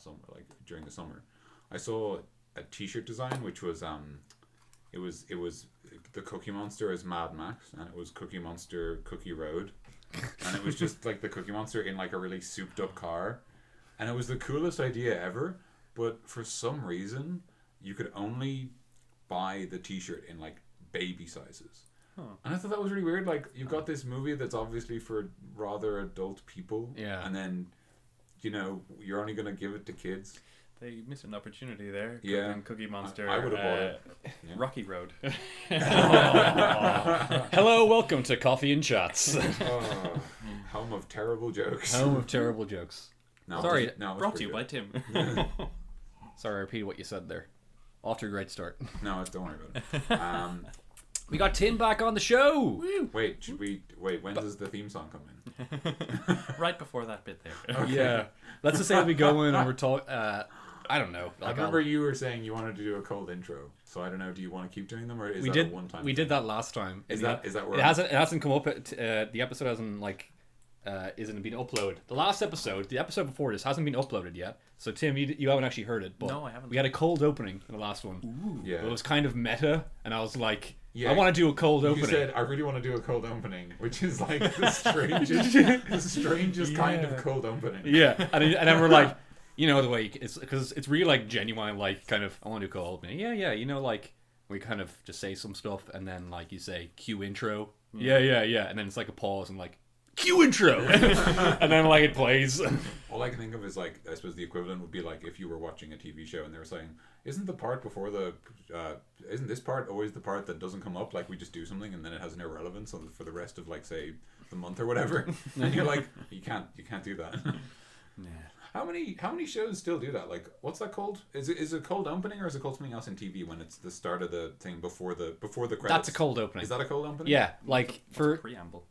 last summer, like during the summer, I saw a T-shirt design which was it was the Cookie Monster as Mad Max, and it was Cookie Monster Cookie Road, and it was just like the Cookie Monster in like a really souped up car, and it was the coolest idea ever. But for some reason, you could only buy the T-shirt in like baby sizes. And I thought that was really weird. Like, you've got this movie that's obviously for rather adult people, and then, you know, you're only going to give it to kids. They missed an opportunity there. Yeah. Cookie Monster. I would have bought it. Yeah. Rocky Road. Hello, welcome to Coffee and Chats. Home of terrible jokes. Home of terrible jokes. No, Sorry. Brought to you by Tim. Sorry, I repeated what you said there. Off to a great start. No, don't worry about it. We got Tim back on the show. Woo. Wait, when does the theme song come in? Right before that bit there. Okay. Yeah. Let's just say we go in and we're talking... I don't know. I remember you were saying you wanted to do a cold intro, so I don't know. Do you want to keep doing them, or is that a one-time? We did that last time. Is that where it hasn't come up? The episode hasn't isn't been uploaded. The episode before this hasn't been uploaded yet. So Tim, you haven't actually heard it, but no, I haven't. We had a cold opening in the last one. Ooh. Yeah, it was kind of meta, and I was like, yeah, I want to do a cold opening. You said I really want to do a cold opening, which is like the strangest kind of cold opening. Yeah, and then we're like, you know, the way it's because it's really like genuine, like kind of I want to do a cold opening. Yeah, you know, like we kind of just say some stuff, and then like you say cue intro. Yeah, and then it's like a pause and like cue intro, and then like it plays. All I can think of is like, I suppose the equivalent would be like if you were watching a TV show and they were saying, isn't the part before isn't this part always the part that doesn't come up, like we just do something and then it has no relevance for the rest of like say the month or whatever, and you're like, you can't do that. Nah. How many shows still do that? Like, what's that called? Is it cold opening, or is it called something else in TV when it's the start of the thing before the credits? That's a cold opening. Is that a cold opening? Yeah, like for preamble.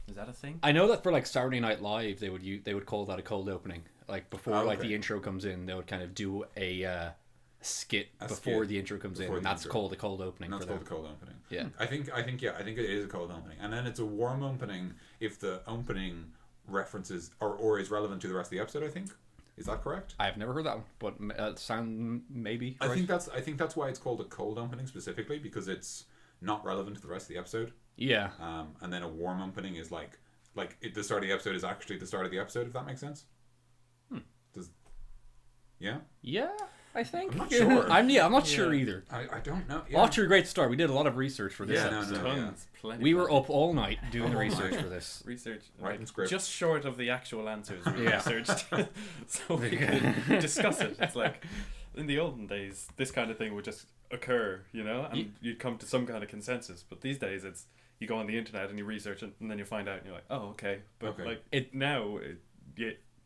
Is that a thing? I know that for like Saturday Night Live, they would call that a cold opening. Like before, like the intro comes in, they would kind of do a skit before the intro comes in, and that's called a cold opening. That's called a cold opening. Yeah, I think it is a cold opening, and then it's a warm opening if the opening references or is relevant to the rest of the episode. I think. Is that correct? I've never heard that one, but sound maybe. I think that's why it's called a cold opening specifically, because it's not relevant to the rest of the episode. Yeah. And then a warm opening is like the start of the episode is actually the start of the episode, if that makes sense. Yeah, I think. I'm not sure. I'm not sure either. I don't know. Yeah. Off to a great start. We did a lot of research for this episode. Plenty. We were up all night doing the research for this. Writing script. Just short of the actual answers we researched. So we could discuss it. It's like, in the olden days, this kind of thing would just occur, you know, and you'd come to some kind of consensus. But these days, it's you go on the internet and you research it, and then you find out, and you're like, oh, okay. But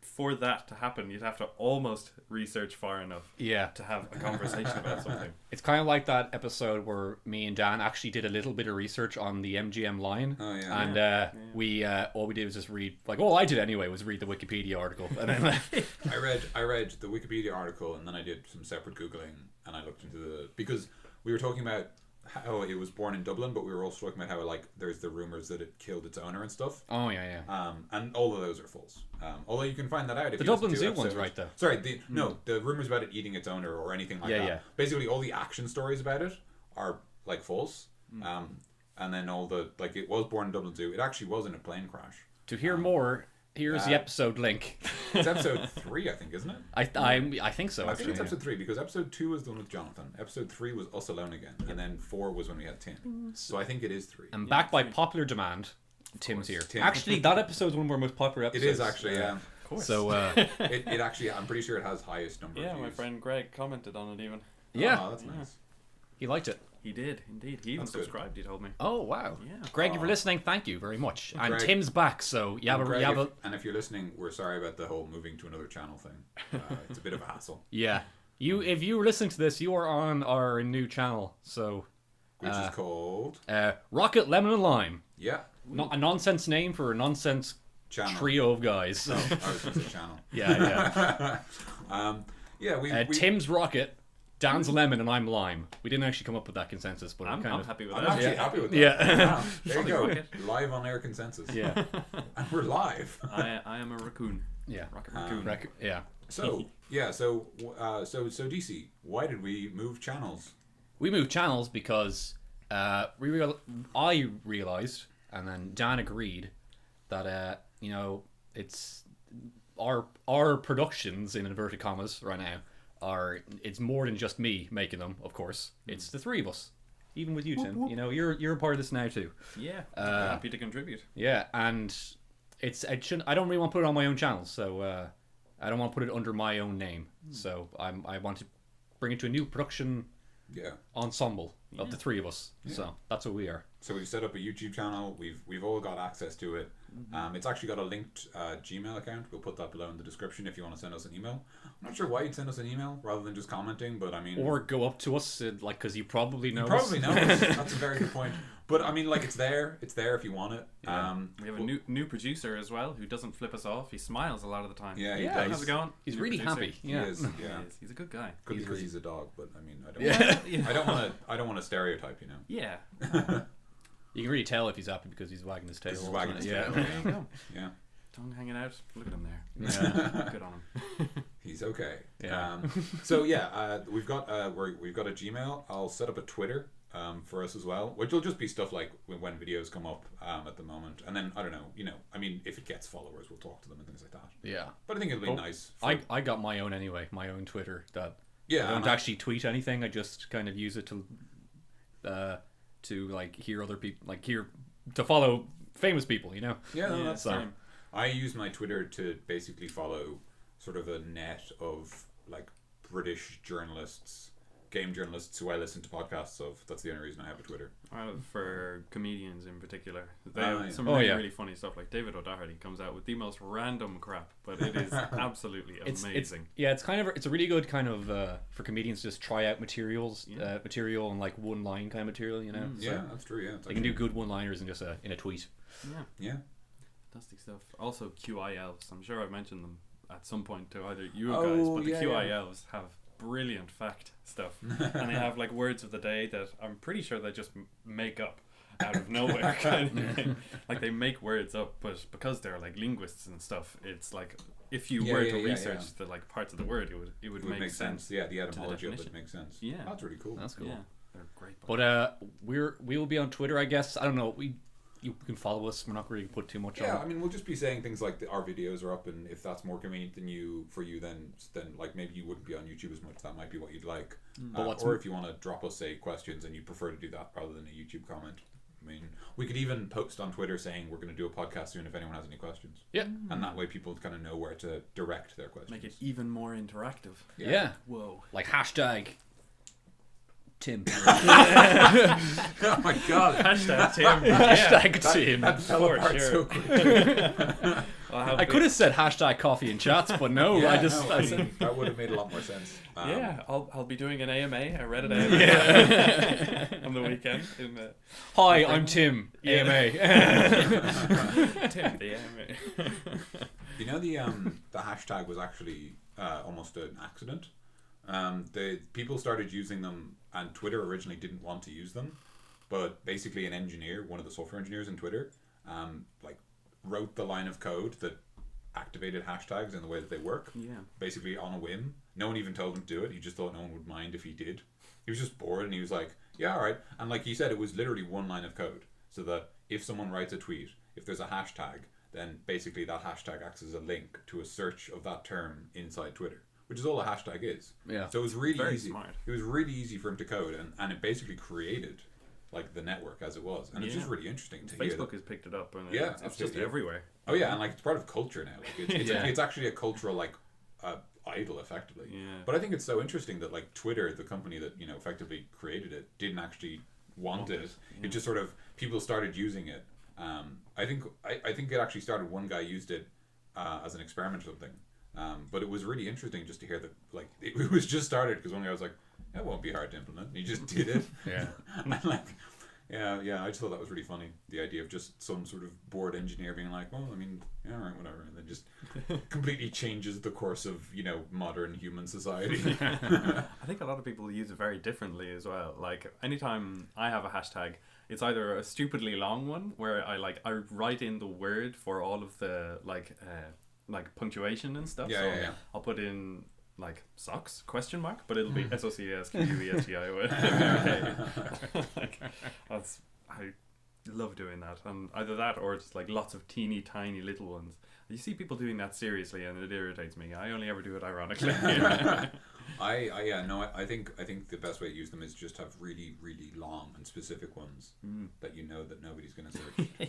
for that to happen, you'd have to almost research far enough to have a conversation about something. It's kind of like that episode where me and Dan actually did a little bit of research on the MGM line. Oh, yeah. And we all we did was just read, like, all I did anyway was read the Wikipedia article. And then I read the Wikipedia article, and then I did some separate Googling, and I looked into because we were talking about how it was born in Dublin, but we were also talking about how like there's the rumors that it killed its owner and stuff. Oh yeah. And all of those are false. Although you can find that out if the you Dublin listen to Zoo episodes. one's right though. Sorry, the rumors about it eating its owner or anything like that. Yeah. Basically, all the action stories about it are like false. And then all the like it was born in Dublin Zoo. It actually was in a plane crash. To hear more, here's the episode link. It's episode 3, I think, isn't it? I think so. I think it's episode 3 because episode 2 was the one with Jonathan. Episode 3 was us alone again, and then 4 was when we had Tim. So I think it is 3. And backed by popular demand, Tim's here. Tim. Actually, that episode is one of our most popular episodes. It is actually, yeah. Of course. So it actually, I'm pretty sure it has highest number of views. my friend Greg commented on it even. Yeah. Oh, that's nice. He liked it. He did, indeed. He even subscribed, he told me. Oh, wow. Yeah. Greg, if you're listening, thank you very much. And Greg, Tim's back, so you have a... And if you're listening, we're sorry about the whole moving to another channel thing. It's a bit of a hassle. Yeah. If you were listening to this, you are on our new channel, so... Which is called... Rocket, Lemon and Lime. Yeah. Not a nonsense name for a nonsense channel. Trio of guys. No, I was going to say channel. Yeah. We Tim's Rocket, Dan's Lemon, and I'm Lime. We didn't actually come up with that consensus, but I'm happy with that. I'm actually happy with that. Yeah. Wow, there you go. Live on air consensus. Yeah. And we're live. I am a raccoon. Yeah. Rocket raccoon. So DC, why did we move channels? We moved channels because I realized, and then Dan agreed, that it's our productions in inverted commas right now it's more than just me making them. Of course, it's the three of us. Even with you, Tim, you're a part of this now too. Yeah, happy to contribute. Yeah, and I don't really want to put it on my own channel, so I don't want to put it under my own name. So I want to bring it to a new production ensemble of the three of us. Yeah. So that's what we are. So we've set up a YouTube channel. We've all got access to it. It's actually got a linked Gmail account. We'll put that below in the description if you want to send us an email. I'm not sure why you'd send us an email rather than just commenting, but I mean... Or go up to us, because you probably know us. Probably know us. That's a very good point. But I mean, it's there. It's there if you want it. Yeah. We have a new producer as well who doesn't flip us off. He smiles a lot of the time. Yeah, he does. How's it going? He's really happy. Yeah. He is. Yeah. He is. He's a good guy. Could be because he's a dog, but I mean, I don't want to stereotype, Yeah. You can really tell if he's happy because he's wagging his tail. He's wagging his tail. There you go. Yeah. Tongue hanging out. Look at him there. Yeah. Good on him. He's okay. Yeah. We've got a Gmail. I'll set up a Twitter for us as well, which will just be stuff like when videos come up at the moment, and then I don't know. I mean, if it gets followers, we'll talk to them and things like that. Yeah. But I think it'll be nice. I got my own anyway. My own Twitter that I don't actually tweet anything. I just kind of use it to hear other people, to follow famous people, Yeah, that's fine. I use my Twitter to basically follow sort of a net of British journalists, game journalists who I listen to podcasts of. That's the only reason I have a Twitter. For comedians in particular, they have some really funny stuff. Like David O'Doherty comes out with the most random crap, but it is absolutely amazing. It's a really good kind of for comedians to just try out material and one line kind of material. Yeah, that's true. Yeah, they can do good one-liners in just in a tweet. Yeah. Fantastic stuff. Also QILs. I'm sure I've mentioned them at some point to either you guys, but the QILs have brilliant fact stuff, and they have words of the day that I'm pretty sure they just make up out of nowhere kind of thing. They make words up, but because they're linguists and stuff, it's if you were to research the parts of the word, it would make sense. Yeah, the etymology of it makes sense. Yeah, that's really cool. That's cool. Yeah, they're great. But we will be on Twitter, I guess. I don't know. You can follow us. We're not really put too much on. Yeah, I mean, we'll just be saying things like our videos are up, and if that's more convenient for you, then maybe you wouldn't be on YouTube as much. That might be what you'd like. Or if you want to drop us questions and you prefer to do that rather than a YouTube comment. I mean, we could even post on Twitter saying we're going to do a podcast soon if anyone has any questions. Yeah. And that way people kind of know where to direct their questions. Make it even more interactive. Yeah. Whoa. Hashtag Tim. Oh my god. Hashtag Tim. Hashtag Tim. That fell apart so quickly. I could have said hashtag coffee and chats, but no, that would have made a lot more sense. I'll be doing an AMA, a Reddit AMA on the weekend. Hi, I'm Tim. AMA. Tim, the AMA. The hashtag was actually almost an accident. The people started using them, and Twitter originally didn't want to use them, but basically an engineer, one of the software engineers in Twitter, wrote the line of code that activated hashtags in the way that they work. Yeah. Basically on a whim. No one even told him to do it. He just thought no one would mind if he did. He was just bored and he was like, yeah, all right. And like he said, it was literally one line of code. So that if someone writes a tweet, if there's a hashtag, then basically that hashtag acts as a link to a search of that term inside Twitter, which is all a hashtag is. Yeah. So it was really easy. Smart. It was really easy for him to code, and it basically created the network as it was, and it's just really interesting to hear. Facebook has picked it up, and yeah, it's just everywhere. Oh yeah, and it's part of culture now. It's actually a cultural idol, effectively. Yeah. But I think it's so interesting that Twitter, the company that effectively created it, didn't actually want it. Yeah. It just sort of people started using it. I think it actually started. One guy used it as an experiment or something. But it was really interesting just to hear that it was just started because one guy was like, "That won't be hard to implement." And he just did it. Yeah. And I just thought that was really funny. The idea of just some sort of bored engineer being like, "Well, I mean, yeah, all right, whatever," and then just completely changes the course of modern human society. I think a lot of people use it very differently as well. Anytime I have a hashtag, it's either a stupidly long one where I write in the word for all of the like punctuation and stuff. Yeah, so yeah. I'll put in like socks ? But it'll be SOCKSQUESTI. Like I love doing that, and either that or just like lots of teeny tiny little ones. You see people doing that seriously, and it irritates me. I only ever do it ironically. I think the best way to use them is just have really, really long and specific ones that you know that nobody's going to search. Yeah.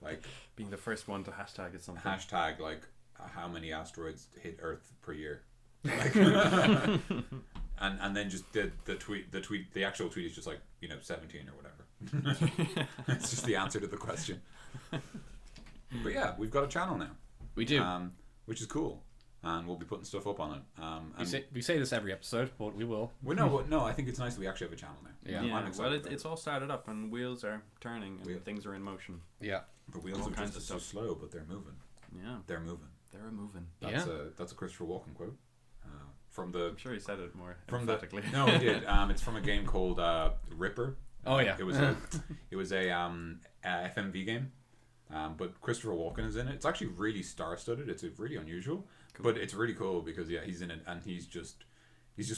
Like being the first one to hashtag it something. Hashtag like how many asteroids hit Earth per year. Like, and then just the actual tweet is just like 17 or whatever. It's just the answer to the question. But yeah, we've got a channel now. We do, which is cool, and we'll be putting stuff up on it. We say this every episode, but we will. Well, no, I think it's nice that we actually have a channel now. Yeah. I'm excited. Well, it's all started up, and wheels are turning, and things are in motion. Yeah, but wheels all are kinds just of so slow, but they're moving. Yeah, they're moving. They're moving. That's a Christopher Walken quote. From the. I'm sure he said it more emphatically. emphatically. No, he did. It's from a game called Ripper. Oh yeah. It was a FMV game. But Christopher Walken is in it. It's actually really star-studded. It's really unusual, but it's really cool because he's in it and he's just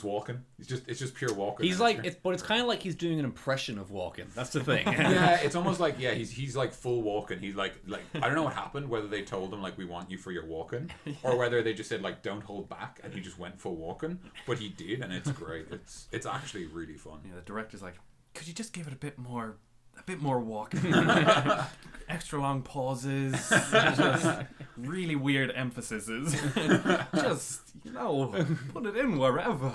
walking. It's just pure Walken. He's like it's kind of like he's doing an impression of Walken. That's the thing. Yeah, it's almost like he's like full Walken. He's like I don't know what happened. Whether they told him like we want you for your Walken, or whether they just said like don't hold back and he just went full Walken. But he did, and it's great. It's actually really fun. Yeah, the director's like, could you just give it a bit more walking, extra long pauses, just really weird emphases. Just put it in wherever.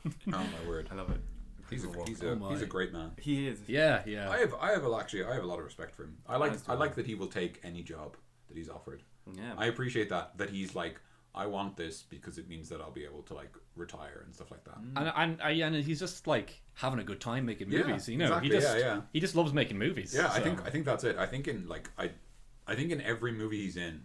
Oh my word! I love it. He's a great man. He is. Yeah. I have a lot of respect for him. I like that he will take any job that he's offered. Yeah. I appreciate that he's like, I want this because it means that I'll be able to like retire and stuff like that. And he's just like having a good time making movies. Exactly. He just loves making movies. Yeah, so. I think that's it. I think in every movie he's in,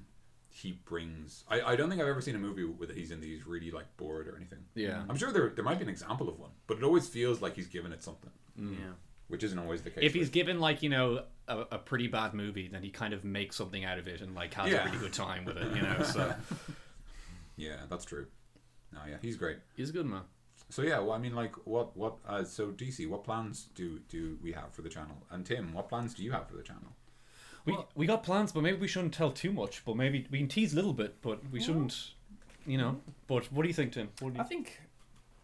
he brings. I don't think I've ever seen a movie where he's in that he's really like bored or anything. Yeah, I'm sure there might be an example of one, but it always feels like he's given it something. Yeah, which isn't always the case. If he's given like a pretty bad movie, then he kind of makes something out of it and like has a really good time with it. So. Yeah, that's true. No, yeah, he's great. He's a good man. So yeah, well, I mean, like, so DC, what plans do we have for the channel? And Tim, what plans do you have for the channel? We got plans, but maybe we shouldn't tell too much. But maybe we can tease a little bit, but we shouldn't, But what do you think, Tim? I think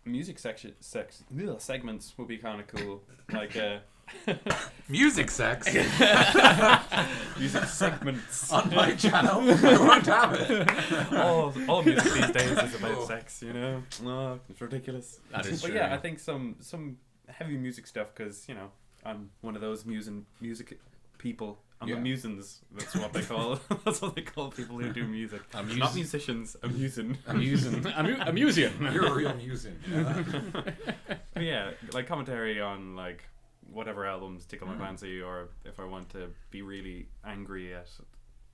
music segments would be kind of cool, like music sex. Music segments on my channel. I won't have it. All music these days is about sex, Oh, it's ridiculous. That is but true. Yeah, I think some heavy music stuff because I'm one of those music people. I'm a musins. That's what they call. That's what they call people who do music. Not musicians. Amusing. Amusing. You're a real musing. Yeah, like commentary on like whatever albums tickle my fancy, or if I want to be really angry at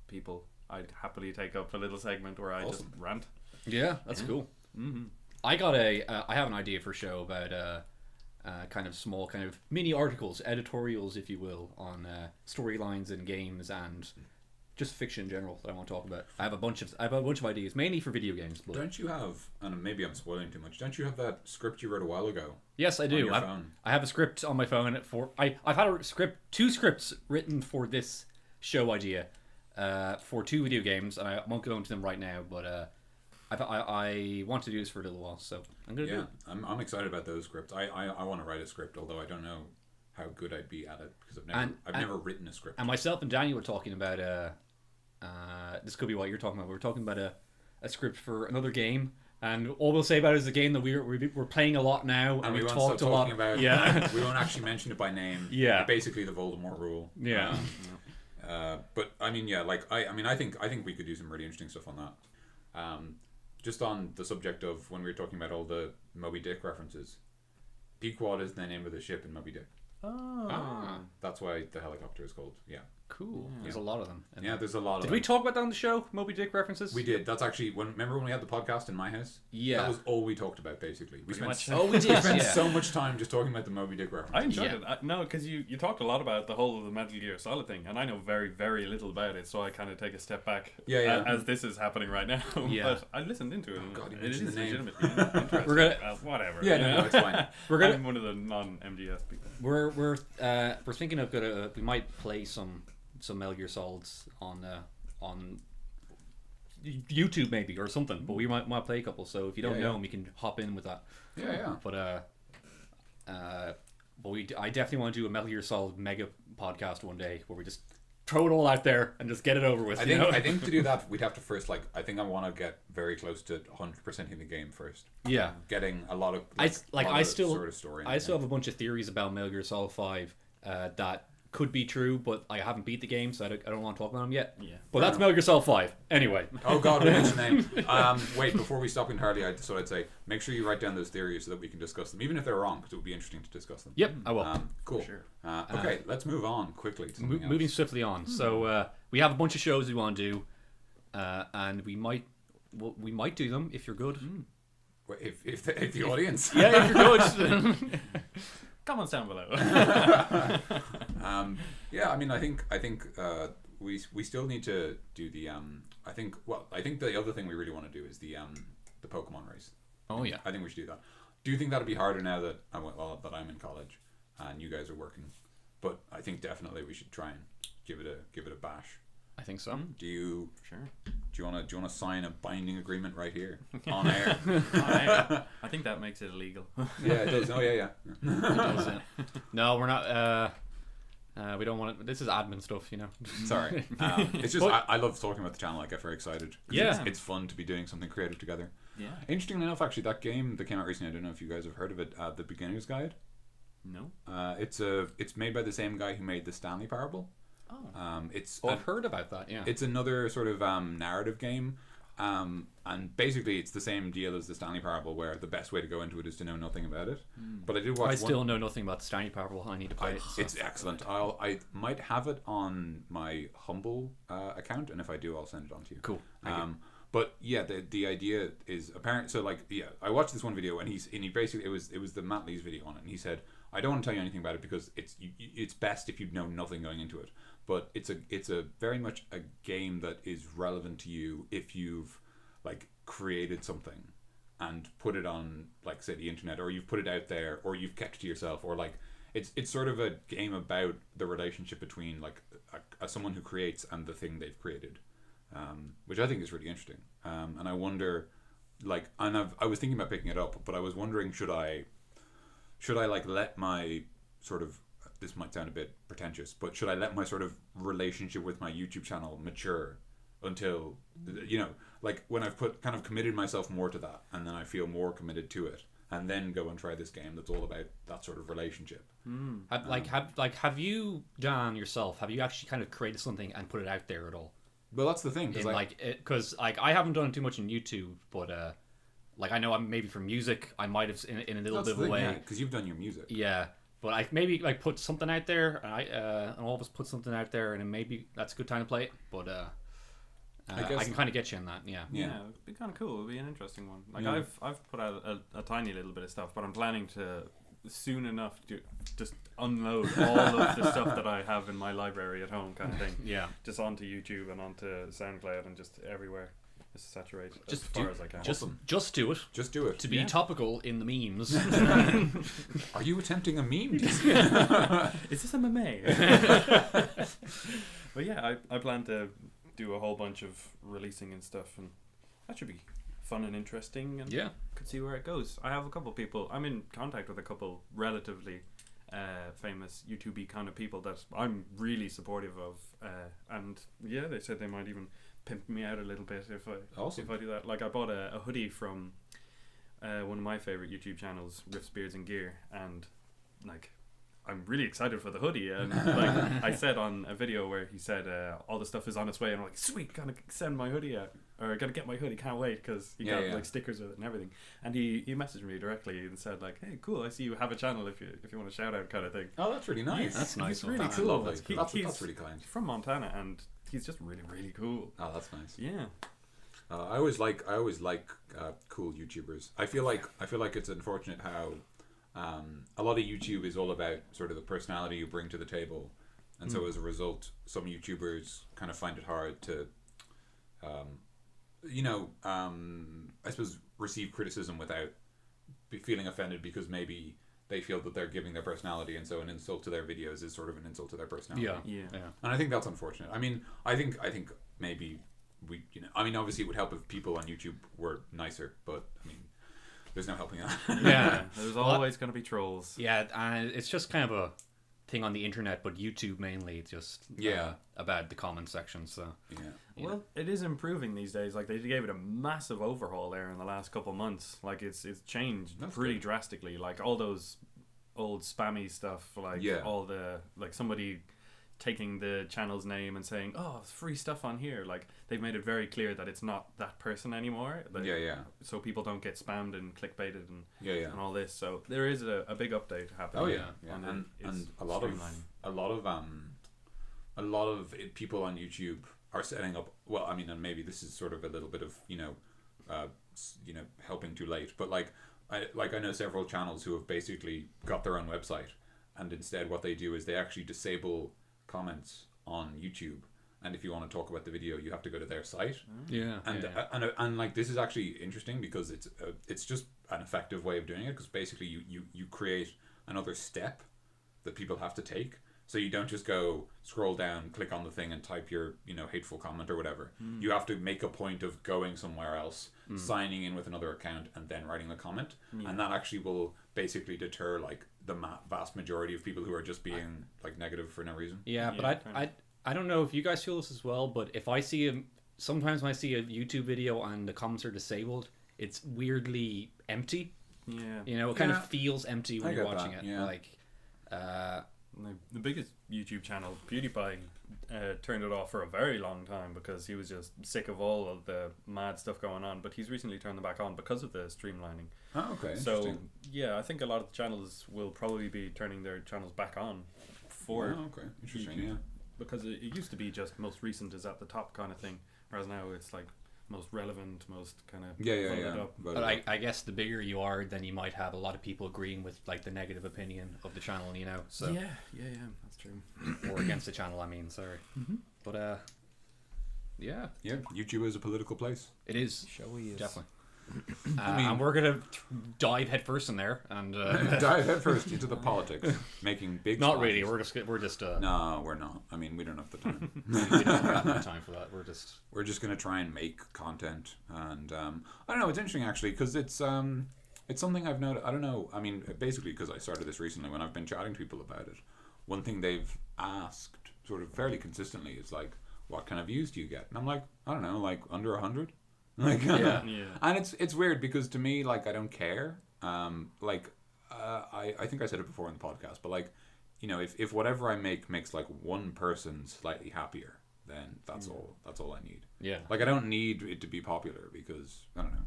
people, I'd happily take up a little segment where I just rant. Yeah, that's cool. Mm-hmm. I have an idea for a show about kind of small, kind of mini articles, editorials, if you will, on storylines in games and just fiction in general that I want to talk about. I have a bunch of ideas, mainly for video games. But don't you have? And maybe I'm spoiling too much. Don't you have that script you wrote a while ago? Yes, I do. I have a script on my phone I've had two scripts written for this show idea, for 2 video games, and I won't go into them right now, but I want to do this for a little while, so I'm gonna do it. I'm excited about those scripts. I want to write a script, although I don't know how good I'd be at it because I've never written a script. And myself and Daniel were talking about this could be what you're talking about. We're talking about a script for another game, and all we'll say about it is a game that we're playing a lot now, and we we've won't talked a lot about. Yeah, we won't actually mention it by name. Yeah, basically the Voldemort rule. Yeah. But I mean, yeah, like I think we could do some really interesting stuff on that. Just on the subject of when we were talking about all the Moby Dick references, Pequod is the name of the ship in Moby Dick. Oh. That's why the helicopter is called. Yeah. Cool. There's a lot of them. Yeah, there's a lot of Did them. we talk about that on the show? Moby Dick references? We did. That's actually remember when we had the podcast in my house? Yeah. That was all we talked about basically. We spent We did. so much time just talking about the Moby Dick reference. I enjoyed it. No, because you talked a lot about the whole of the Metal Gear Solid thing, and I know very, very little about it, so I kind of take a step back as this is happening right now. Yeah. But I listened into it, and God, you it is mentioned the name. legitimately interesting. We're gonna- whatever. Yeah, no, it's fine. I'm one of the non-MGS people. We're thinking of we might play some Metal Gear Solids on YouTube maybe or something, but we might play a couple. So if you don't know them, you can hop in with that. Yeah. But I definitely want to do a Metal Gear Solid mega podcast one day where we just throw it all out there and just get it over with. I think to do that we'd have to first I want to get very close to 100%ing the game first. Yeah. Getting a lot of I still sort of story. I still have a bunch of theories about Metal Gear Solid 5 that could be true, but I haven't beat the game, so I don't want to talk about them yet. Yeah. But that's Metal Gear Solid 5. Anyway. Oh God, we mentioned name. Wait, before we stop entirely, I'd say make sure you write down those theories so that we can discuss them, even if they're wrong, because it would be interesting to discuss them. Yep, I will. Cool. Sure. Okay, let's move on quickly to something else. Moving swiftly on. So we have a bunch of shows we want to do, and we might do them if you're good. Wait, if the audience. Yeah, if you're good. Comments down below. Yeah, I mean, I think we still need to do the I think the other thing we really want to do is the Pokemon race. Oh yeah. I think we should do that. Do you think that'll be harder now that I'm in college and you guys are working? But I think definitely we should try and give it a bash. I think so. Do you Sure. do you want to sign a binding agreement right here on air? I think that makes it illegal. Yeah, it does. Oh yeah. No, we're not. We don't want it. This is admin stuff, you know. Sorry. It's just I love talking about the channel. I get very excited. Yeah. It's fun to be doing something creative together. Yeah. Interestingly enough, actually, that game that came out recently, I don't know if you guys have heard of it, The Beginner's Guide. No. It's made by the same guy who made the Stanley Parable. Oh. I've heard about that. Yeah. It's another sort of narrative game. And basically it's the same deal as the Stanley Parable, where the best way to go into it is to know nothing about it. But I did watch. I still know nothing about the Stanley Parable. I need to play it. So. It's excellent. I might have it on my Humble account, and if I do, I'll send it on to you. Cool. But yeah, the idea is apparent. So I watched this one video, and he basically it was the Matt Lee's video on it, and he said, I don't want to tell you anything about it because it's best if you know nothing going into it. But it's a very much a game that is relevant to you if you've created something and put it on say the internet, or you've put it out there, or you've kept it to yourself, or it's sort of a game about the relationship between someone who creates and the thing they've created, which I think is really interesting. And I wonder I was thinking about picking it up, but I was wondering should I let my sort of, this might sound a bit pretentious, but should I let my sort of relationship with my YouTube channel mature until, when I've committed myself more to that, and then I feel more committed to it, and then go and try this game that's all about that sort of relationship. Have you, Dan, yourself, have you actually kind of created something and put it out there at all? Well, that's the thing, because I haven't done too much on YouTube, but I know I'm maybe for music I might have in a little bit of a way, because you've done your music. Yeah. But I maybe put something out there, and all of us put something out there, and then maybe that's a good time to play it. But I can kind of get you on that. Yeah. Yeah, it'd be kind of cool. It'd be an interesting one. I've put out a tiny little bit of stuff, but I'm planning to soon enough to just unload all of the stuff that I have in my library at home, kind of thing. Yeah. Just onto YouTube and onto SoundCloud and just everywhere. Just saturate just as far as I can. Just do it. Just do it. To be topical in the memes. Are you attempting a meme? Is this a meme? But yeah, I plan to do a whole bunch of releasing and stuff, and that should be fun and interesting, and could see where it goes. I have a couple people, I'm in contact with a couple relatively famous YouTube kind of people that I'm really supportive of, and yeah, they said they might even pimp me out a little bit if I do that. I bought a hoodie from one of my favorite YouTube channels, Riffs, Beards and Gear, and I'm really excited for the hoodie. And like I said on a video where he said all the stuff is on its way, and I'm like, sweet, gonna send my hoodie out, or gonna get my hoodie, can't wait, because he got like stickers with it and everything. And he messaged me directly and said like, hey, cool, I see you have a channel if you want a shout out kind of thing. Oh, that's really nice. That's nice. He's really That's cool. lovely. He's That's really kind. from Montana, and he's just really, really cool. Oh, that's nice. Yeah. I always like cool YouTubers. I feel like it's unfortunate how a lot of YouTube is all about sort of the personality you bring to the table, and so as a result, some YouTubers kind of find it hard to, I suppose, receive criticism without feeling offended, because maybe they feel that they're giving their personality, and so an insult to their videos is sort of an insult to their personality. Yeah. And I think that's unfortunate. I mean, I think maybe we, obviously it would help if people on YouTube were nicer, but I mean, there's no helping that. Yeah, there's always going to be trolls. Yeah, and it's just kind of a thing on the internet, but YouTube mainly, just about the comment section. So Well, it is improving these days. Like, they gave it a massive overhaul there in the last couple of months. Like, it's changed pretty drastically. Like, all those old spammy stuff, like all the, like, somebody taking the channel's name and saying, oh, it's free stuff on here. Like, they've made it very clear that it's not that person anymore. So people don't get spammed and clickbaited and all this. So there is a big update happening. And a lot of people on YouTube are setting up, well, I mean, and maybe this is sort of a little bit of helping too late, but I know several channels who have basically got their own website, and instead what they do is they actually disable comments on YouTube, and if you want to talk about the video, you have to go to their site. And like, this is actually interesting because it's just an effective way of doing it, because basically you create another step that people have to take. So you don't just go scroll down, click on the thing, and type your hateful comment or whatever. You have to make a point of going somewhere else, signing in with another account, and then writing the comment. And that actually will basically deter like the vast majority of people who are just being like negative for no reason. Yeah, but I don't know if you guys feel this as well, but if I see sometimes when I see a YouTube video and the comments are disabled, it's weirdly empty. Yeah. It kind of feels empty when you're watching it. Yeah. Like, the biggest YouTube channel, PewDiePie, turned it off for a very long time because he was just sick of all of the mad stuff going on. But he's recently turned them back on because of the streamlining. Oh, okay. So yeah, I think a lot of the channels will probably be turning their channels back on for interesting. YouTube, yeah, because it used to be just most recent is at the top kind of thing, whereas now it's like most relevant, most kind of up. But I guess the bigger you are, then you might have a lot of people agreeing with like the negative opinion of the channel, So yeah, that's true. Or against the channel, I mean, sorry. But YouTube is a political place. It is. Showy is definitely. And we're gonna dive headfirst in there and dive headfirst into the politics, making big. Not splashes. really. We're just. No, we're not. I mean, we don't have the time. We don't have the time for that. We're just gonna try and make content, and I don't know. It's interesting actually because it's something I've noticed. I don't know. I mean, basically because I started this recently. When I've been chatting to people about it, one thing they've asked sort of fairly consistently is like, "What kind of views do you get?" And I'm like, I don't know, like under 100. Like, and it's weird because to me, like, I don't care. I think I said it before in the podcast, but like, if whatever I make makes like one person slightly happier, then that's all I need. Yeah. Like, I don't need it to be popular because I don't know,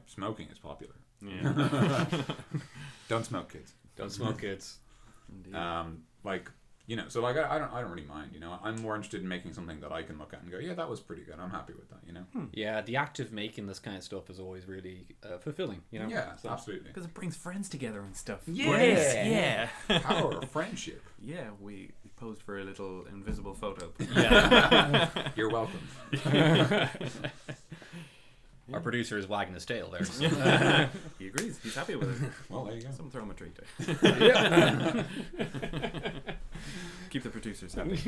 smoking is popular. Yeah. Don't smoke, kids. Don't smoke, kids. Indeed. So like I don't really mind. I'm more interested in making something that I can look at and go, yeah, that was pretty good. I'm happy with that. Yeah, the act of making this kind of stuff is always really fulfilling. Yeah, absolutely. Because it brings friends together and stuff. Yeah. Power of friendship. Yeah, we posed for a little invisible photo. Yeah. You're welcome. Our producer is wagging his tail there. So. He agrees. He's happy with it. Well, there you go. Someone throw him a treat there. Keep the producers happy.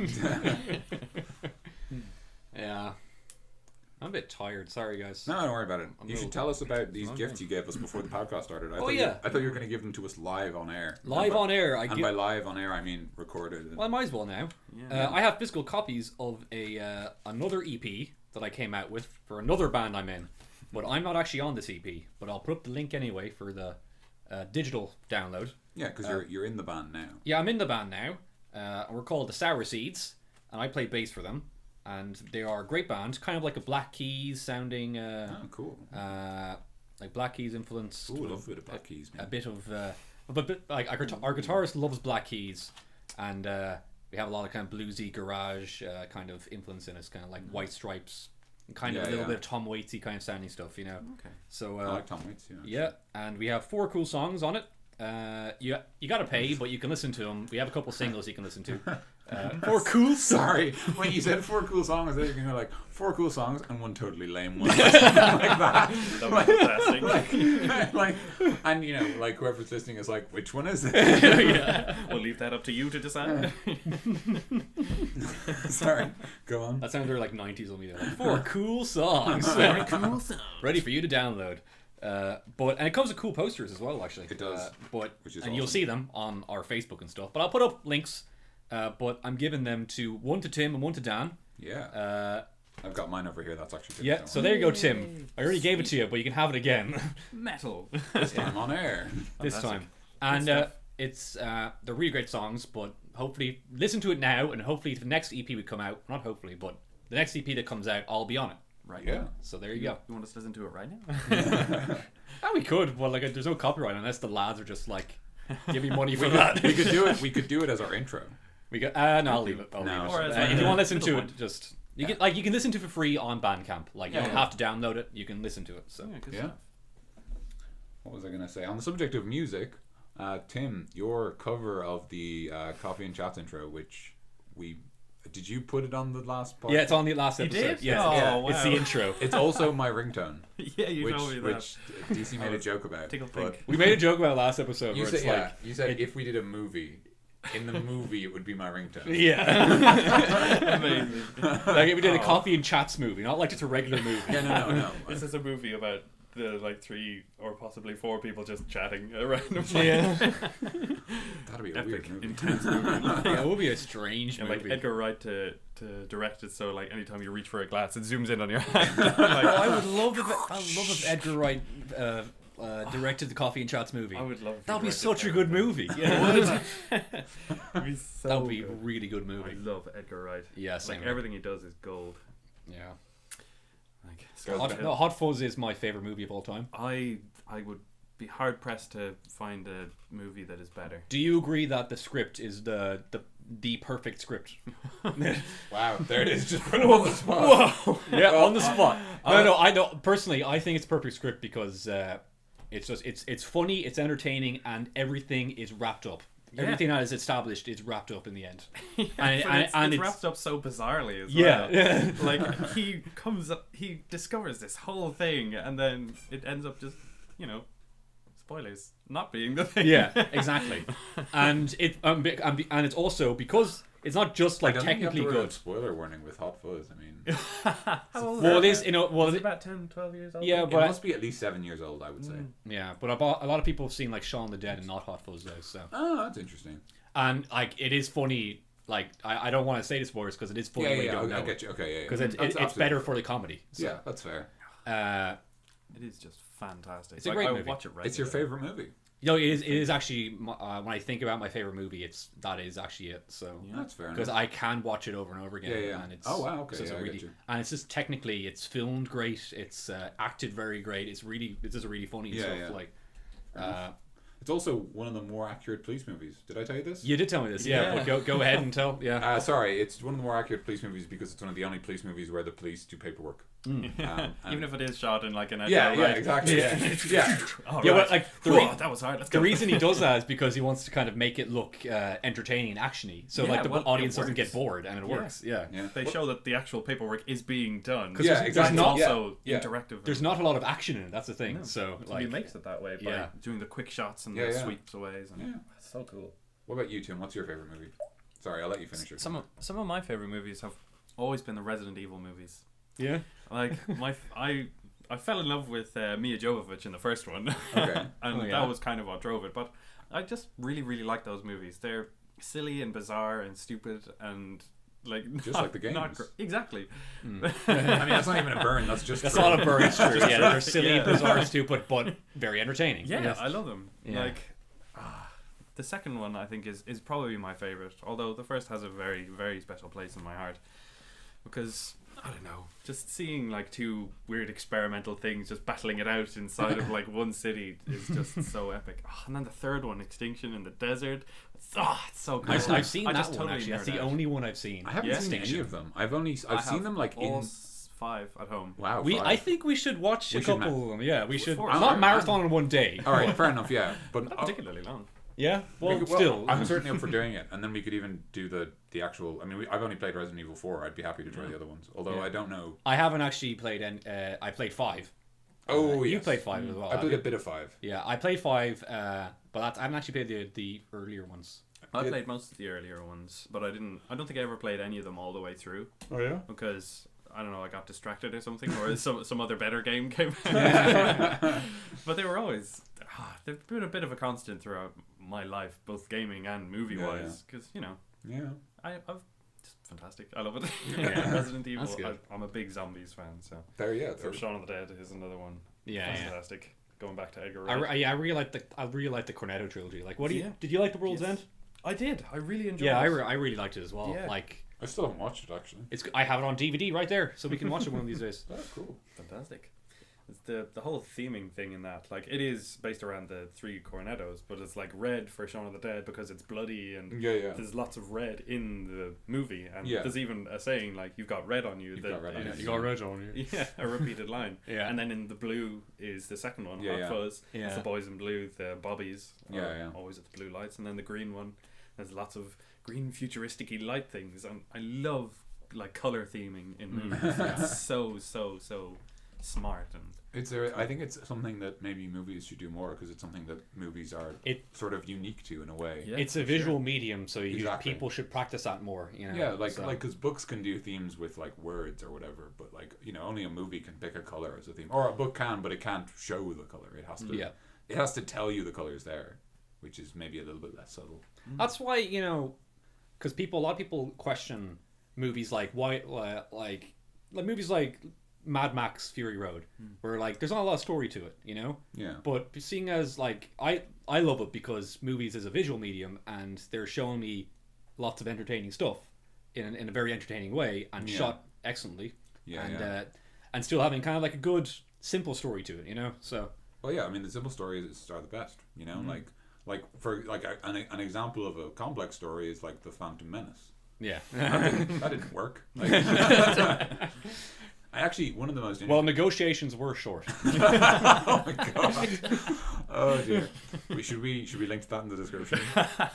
Yeah. I'm a bit tired. Sorry, guys. No, don't worry about it. You should tell us about these gifts you gave us before the podcast started. I thought you were going to give them to us live on air. Live on air. By live on air, I mean recorded. Well, I might as well now. Yeah. I have physical copies of another EP that I came out with for another band I'm in. But I'm not actually on this EP. But I'll put up the link anyway for the digital download. Yeah, because you're in the band now. Yeah, I'm in the band now. We're called the Sour Seeds, and I play bass for them. And they are a great band, kind of like a Black Keys sounding. Cool. Like Black Keys influence. Ooh, I love a bit of Black Keys, man. A bit of, but like our guitarist loves Black Keys, and we have a lot of kind of bluesy garage kind of influence in us, kind of like White Stripes, kind of a little bit of Tom Waitsy kind of sounding stuff, you know. Okay. So I like Tom Waits, yeah, and we have 4 cool songs on it. You got to pay, but you can listen to them. We have a couple singles you can listen to. 4 cool. Sorry, when you said 4 cool songs, I think you're like 4 cool songs and one totally lame one, like that. That was fantastic. like, and you know, like whoever's listening is like, which one is it? Yeah. We'll leave that up to you to decide. Sorry, go on. That sounds very like 90s on me. Like 4 cool songs. 4 cool songs. Ready for you to download. And it comes with cool posters as well, actually. It does. Which is awesome. You'll see them on our Facebook and stuff. But I'll put up links. But I'm giving them to one to Tim and one to Dan. Yeah. I've got mine over here. That's actually yeah. So there you go, Tim. I already gave it to you, but you can have it again. Metal. This time on air. This time. And it's they're really great songs. But hopefully, listen to it now, and hopefully the next EP would come out. Not hopefully, but the next EP that comes out, I'll be on it. Right. Yeah. So there you go. You want us to listen to it right now? Oh, we could. Well, like, there's no copyright unless the lads are just like, give me money for that. We could do it. We could do it as our intro. We go. No, I'll leave it. I'll leave it. Or If you want to listen to point. it, just you can listen to it for free on Bandcamp. Like you don't Yeah. have to download it. You can listen to it. So Yeah, good Yeah. stuff. What was I going to say? On the subject of music, Tim, your cover of the Coffee and Chats intro, which did you put it on the last podcast? yeah, it's on the last You episode. did? Yeah, Oh, yeah. wow. It's the intro. It's also my ringtone, Yeah, you told me that. which DC made a joke about. Tickle But pink. We made a joke about last episode you where said, it's like, you said if we did a movie, in the movie it would be my ringtone. yeah, Amazing. like if we did a Coffee and Chats movie, not like just a regular movie. Yeah, no. This is a movie about the 3 or possibly 4 people just chatting around. Yeah, That'd be a Epic, weird movie. intense movie. yeah, it would be a strange And movie. Edgar Wright to direct it, so anytime you reach for a glass, it zooms in on your hand. I would love if Edgar Wright directed the Coffee and Chats movie. I would love. If That'd he be such a directed good movie. Yeah. It'd be so That would be a good. really good I movie. love Edgar Wright. Yeah, same. Everything he does is gold. Yeah. Like Hot Fuzz is my favorite movie of all time. I would be hard pressed to find a movie that is better. Do you agree that the script is the perfect script? Wow, there it is. Just put it on the spot. Whoa! Yeah, on the spot. No, I know. Personally, I think it's perfect script because it's just it's funny, it's entertaining, and everything is wrapped up. Yeah. Everything that is established is wrapped up in the end. But it's wrapped up so bizarrely as well. Yeah. Like he discovers this whole thing, and then it ends up just, spoilers, not being the thing. Yeah, exactly. And and it's also because it's not just like I don't think technically you have to good. Spoiler warning with Hot Fuzz. I mean, How old Well, it is is well, Is it about 10, 12 years old? yeah, it but must be at least 7 years old, I would say. yeah, but a lot of people have seen like Shaun the Dead and not Hot Fuzz though. So Oh, that's interesting. and like it is funny. Like I don't want to say the spoilers because it is funny when you don't I know get you. Okay, yeah. because That's it's absolutely better fair. for the comedy. So, Yeah, that's fair. It is just fantastic. It's a great I movie. watch it regularly. It's your favorite movie. It is actually when I think about my favorite movie, that is actually it. So That's fair because enough. I can watch it over and over again. Yeah. And it's, Oh, wow, okay, so it's yeah, a I get really, you. and it's just technically it's filmed great. It's acted very great. It's just really funny and Yeah, stuff. yeah. Like It's also one of the more accurate police movies. Did I tell you this? you did tell me this, yeah. Yeah. But go ahead and tell. Yeah. Sorry, it's one of the more accurate police movies because it's one of the only police movies where the police do paperwork. Even if it is shot in like an Yeah, Edgar Wright. exactly. Yeah. Oh, Yeah, right. but like That was hard. Let's the go. reason he does that is because he wants to kind of make it look entertaining and actiony, so Yeah, like the well, it audience doesn't works. get bored, and it works. Yeah. Yeah. They show that the actual paperwork is being done. Because Yeah, there's exactly. not- It's also Yeah. interactive. There's not a lot of action in it. That's the thing. No. So So like he makes it that way by Yeah. doing the quick shots and Yeah, the yeah. sweeps aways. And Yeah. It's so cool. What about you, Tim? What's your favorite movie? Sorry, I'll let you finish it. Some of my favorite movies have always been the Resident Evil movies. yeah. Like I fell in love with Mia Jovovich in the first one. Okay. And Oh, yeah. that was kind of what drove it. But I just really, really like those movies. They're silly and bizarre and stupid, and like Just like the games. Exactly. I mean, that's not even a burn. That's just That's true. not a burn. It's true. Yeah, they're silly, Yeah. bizarre, stupid, but very entertaining. Yeah, Yes. I love them. Yeah. Like, the second one I think is probably my favorite. Although the first has a very, very special place in my heart, because I don't know, just seeing like two weird experimental things just battling it out inside of like one city is just so epic. Oh, and then the third one, Extinction in the Desert. It's so good. I've seen I that just one totally actually. That's the nerd out. only one I've seen. I haven't Yeah. seen any of them. I've seen them like all in. 5 at home. Wow. I five. think we should watch a We should couple of them. Yeah, we should. Four. Not Alright, marathon in one day. All right, fair enough. Yeah, but Not particularly long. Yeah. Well, well, still. I'm certainly up for doing it, and then we could even do the actual. I mean, I've only played Resident Evil 4. I'd be happy to try the other ones, although Yeah. I don't know. I haven't actually played. I played 5. Oh, You yes. played 5 as well. I have played you? a bit of 5. Yeah, I played 5, but I haven't actually played the earlier ones. I Did- played most of the earlier ones, but I don't think I ever played any of them all the way through Oh yeah. because I don't know, I got distracted or something, or some other better game came out. But they were always they've been a bit of a constant throughout my life, both gaming and movie wise, because Yeah. I've just fantastic. I love it. Yeah. Resident Evil. That's good. I'm a big zombies fan, so There. Shaun of the Dead is another one. Yeah, yeah. Fantastic. Going back to Edgar Wright. I really like the Cornetto trilogy. Like, what do you Yeah. did you like the World's Yes. End? I did. I really enjoyed Yeah, it. I really liked it as well. Yeah. Like, I still haven't watched it actually. I have it on DVD right there, so we can watch it one of these days. That's cool. Fantastic. It's the whole theming thing in that, like, it is based around the 3 Cornettos, but it's like red for Shaun of the Dead because it's bloody and Yeah. there's lots of red in the movie, and Yeah. there's even a saying like "you've got red on you." You've that got red on is- you. You got red on you. Yeah, a repeated line. Yeah. And then in the blue is the second one, Yeah, Hot yeah. Fuzz. Yeah. It's the boys in blue, the bobbies. Yeah, are yeah. Always at the blue lights, and then the green one. There's lots of green futuristic-y light things, and I love like color theming in movies. It's so smart and. I think it's something that maybe movies should do more because it's something that movies are sort of unique to in a way. Yeah, It's a visual medium, so Exactly. people should practice that more. You know? Yeah, like So- because books can do themes with like words or whatever, but like only a movie can pick a color as a theme, or a book can, but it can't show the color. It has to. Yeah. It has to tell you the color's there, which is maybe a little bit less subtle. That's why because a lot of people question movies like like movies like Mad Max Fury Road, where like there's not a lot of story to it, Yeah. But seeing as like I love it because movies is a visual medium and they're showing me lots of entertaining stuff in a very entertaining way and Yeah. shot excellently, Yeah. and still having kind of like a good simple story to it, So Well, yeah. I mean, the simple stories are the best. Like for like an example of a complex story is like the Phantom Menace. yeah. That didn't work. Like, I actually one of the most Well, negotiations were short. oh my god. Oh dear. Should we link to that in the description?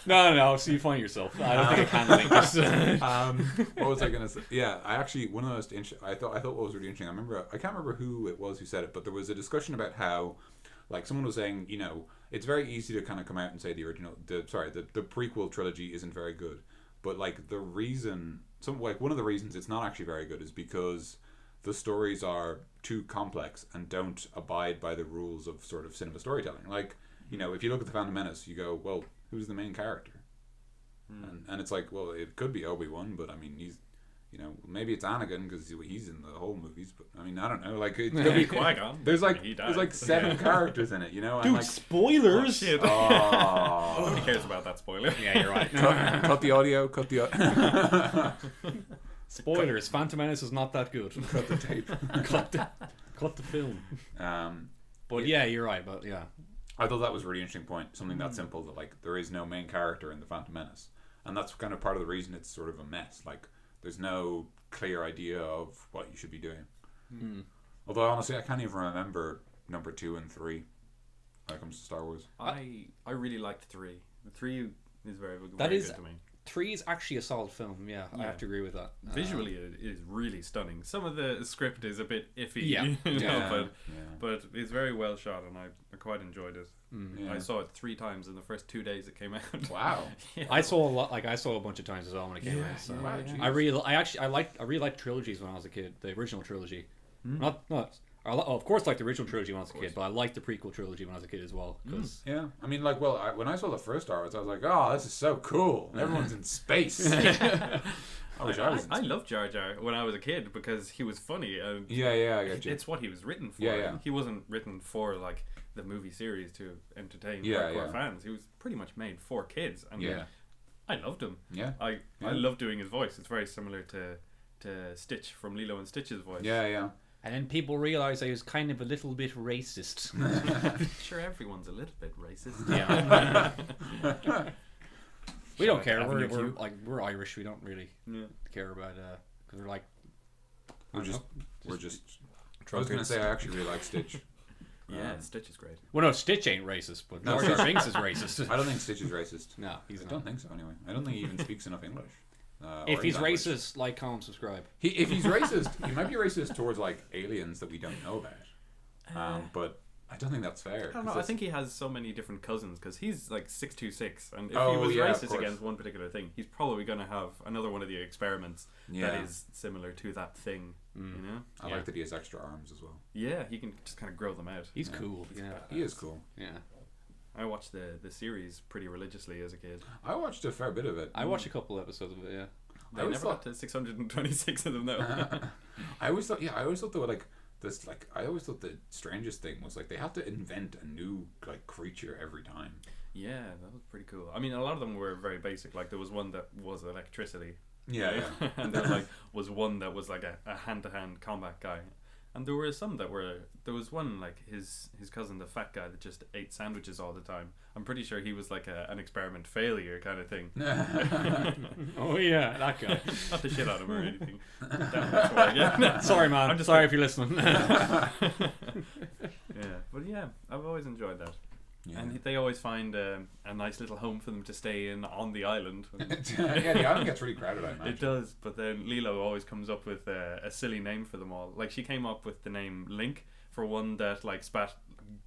No. So you find yourself. I don't think I can link this. What was I gonna say? Yeah, I actually one of the most interesting. I thought what was really interesting. I can't remember who it was who said it, but there was a discussion about how, like, someone was saying, it's very easy to kind of come out and say the prequel trilogy isn't very good, but like one of the reasons it's not actually very good is because the stories are too complex and don't abide by the rules of sort of cinema storytelling. Like, if you look at the Phantom Menace, you go, well, who's the main character? And it's like, well, it could be Obi-Wan, but I mean, he's, maybe it's Anakin because he's in the whole movies. But I mean, I don't know. Like, it could be Qui-Gon. There's like He died. there's like 7 characters in it, and Dude, like, spoilers. Shit. oh, Nobody cares about that spoiler. Yeah, you're right. cut the audio. Cut the Spoilers. Phantom Menace is not that good. cut the tape. cut the film. But yeah, you're right. But yeah, I thought that was a really interesting point. Something that simple, that like there is no main character in the Phantom Menace, and that's kind of part of the reason it's sort of a mess. Like, there's no clear idea of what you should be doing. Although honestly, I can't even remember number 2 and 3 when it comes to Star Wars. I really liked 3. 3 is very That very is- good to me. 3 is actually a solid film. Yeah, I Yeah. have to agree with that. Visually, it is really stunning. Some of the script is a bit iffy, Yeah. but it's very well shot, and I quite enjoyed it. Yeah. I saw it 3 times in the first 2 days it came out. Wow. Yeah. I saw a lot. Like I saw a bunch of times as well when it came Yeah, out. So. yeah, Wow, yeah. geez. I really liked trilogies when I was a kid. The original trilogy. Not. Of course, like the original trilogy when I was a kid, but I liked the prequel trilogy when I was a kid as well. Cause Yeah, I mean, like, when I saw the first Star Wars, I was like, oh, this is so cool. Everyone's in space. I wish I was. I loved Jar Jar when I was a kid because he was funny. And Yeah, I get you. it's what he was written for. Yeah. He wasn't written for like the movie series to entertain Yeah, hardcore fans. He was pretty much made for kids, and Yeah. I loved him. Yeah. I love doing his voice. It's very similar to Stitch from Lilo and Stitch's voice. Yeah. And then people realised I was kind of a little bit racist. Sure, everyone's a little bit racist. Yeah. We don't Like care. Avenue We're Q. we're Irish. We don't really Yeah. care about because we're like We're just. I was gonna say I actually really like Stitch. Yeah, Stitch is great. well, no, Stitch ain't racist, but No, Jar Jar Binks is racist. I don't think Stitch is racist. No, he's I not. don't think so. Anyway, I don't think he even speaks enough English. If or he's language. racist, like, comment, subscribe. If he's racist, he might be racist towards like aliens that we don't know about. But I don't think that's fair. I don't know. I think he has so many different cousins because he's like 626, and if Oh, he was yeah, of racist course. against one particular thing, he's probably going to have another one of the experiments Yeah. that is similar to that thing. You know? I like that he has extra arms as well. Yeah, he can just kind of grow them out. He's cool. Yeah. He is cool. Yeah. I watched the series pretty religiously as a kid. I watched a fair bit of it. I watched a couple episodes of it. Yeah. They always never got to 626 of them though. I always thought they were like this. Like I always thought the strangest thing was like they had to invent a new like creature every time. Yeah, that was pretty cool. I mean, a lot of them were very basic. Like there was one that was electricity. Yeah. And there was one that was like a hand-to-hand combat guy, and there were some that were. There was one like his cousin, the fat guy that just ate sandwiches all the time. I'm pretty sure he was like an experiment failure kind of thing. Oh yeah, that guy. Not the shit out of him or anything. That's why, yeah. Sorry, man. I'm just sorry like- if you're listening. Yeah, but yeah, I've always enjoyed that. Yeah. And they always find a nice little home for them to stay in on the island. Yeah, the island gets really crowded. I imagine. It does, but then Lilo always comes up with a silly name for them all. Like she came up with the name Link for one that like spat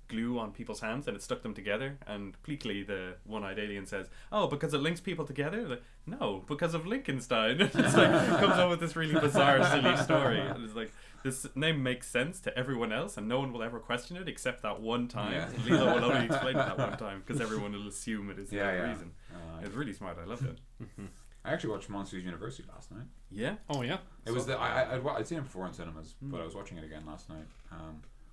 glue on people's hands and it stuck them together. And Pleakley, the one-eyed alien, says, "Oh, because it links people together." Like, no, because of Linkenstein. It's like comes up with this really bizarre, silly story. And it's like this name makes sense to everyone else, and no one will ever question it except that one time. Yeah. Lilo will only explain it that one time because everyone will assume it is the Yeah. reason. It's really smart. I loved it. I actually watched Monsters University last night. Yeah. Oh yeah. It was I'd seen it before in cinemas, but I was watching it again last night.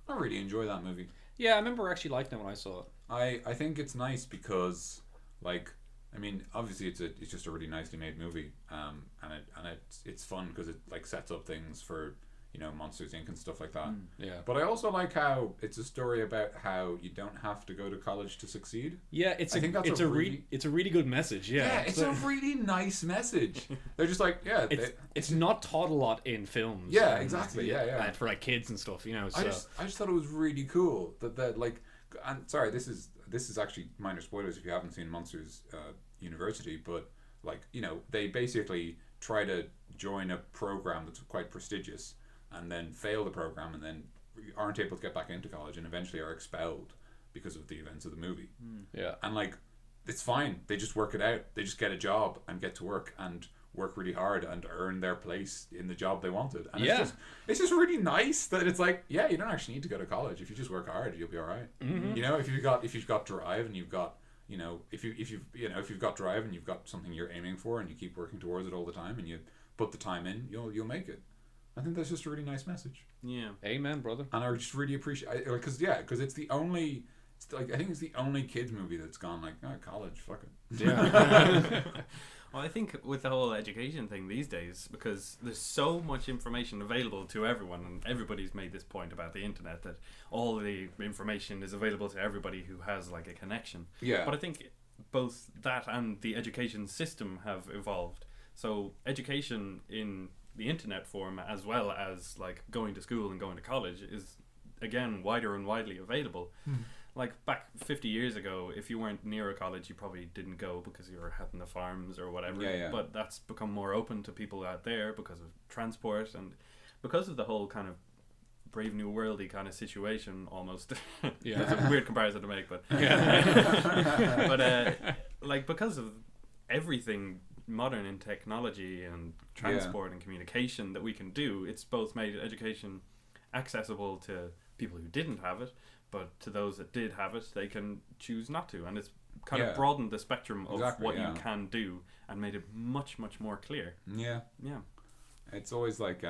I really enjoy that movie. Yeah, I remember actually liking it when I saw it. I think it's nice because, like, I mean, obviously it's just a really nicely made movie, and it's fun because it like sets up things for Monsters Inc. and stuff like that. Yeah. But I also like how it's a story about how you don't have to go to college to succeed. Yeah, I think that's a really- it's a really good message. Yeah. Yeah, it's a really nice message. They're just like, yeah, It's not taught a lot in films. Yeah, exactly. Yeah. For like kids and stuff, So. I just thought it was really cool that like, and sorry, this is actually minor spoilers if you haven't seen Monsters University, but like they basically try to join a program that's quite prestigious and then fail the program and then aren't able to get back into college and eventually are expelled because of the events of the movie. Yeah. And like, it's fine. They just work it out. They just get a job and get to work and work really hard and earn their place in the job they wanted. And it's just really nice that it's like, yeah, you don't actually need to go to college. If you just work hard, you'll be all right. Mm-hmm. If you've got drive and you've got if you've got drive and you've got something you're aiming for and you keep working towards it all the time and you put the time in, you'll make it. I think that's just a really nice message. Yeah. Amen, brother. And I just really appreciate because it's the only. I think it's the only kids movie that's gone like, oh, college, fuck it. Yeah. Well, I think with the whole education thing these days, because there's so much information available to everyone, and everybody's made this point about the internet that all the information is available to everybody who has like a connection. Yeah. But I think both that and the education system have evolved. So education in the internet form, as well as like going to school and going to college, is again wider and widely available. Like back 50 years ago, if you weren't near a college, you probably didn't go because you were having the farms or whatever. Yeah. But that's become more open to people out there because of transport and because of the whole kind of Brave New Worldy kind of situation almost. Yeah. It's a weird comparison to make, but Yeah. but like because of everything modern in technology and transport and communication that we can do, it's both made education accessible to people who didn't have it, but to those that did have it, they can choose not to, and it's kind of broadened the spectrum of what you can do and made it much, much more clear. Yeah. It's always like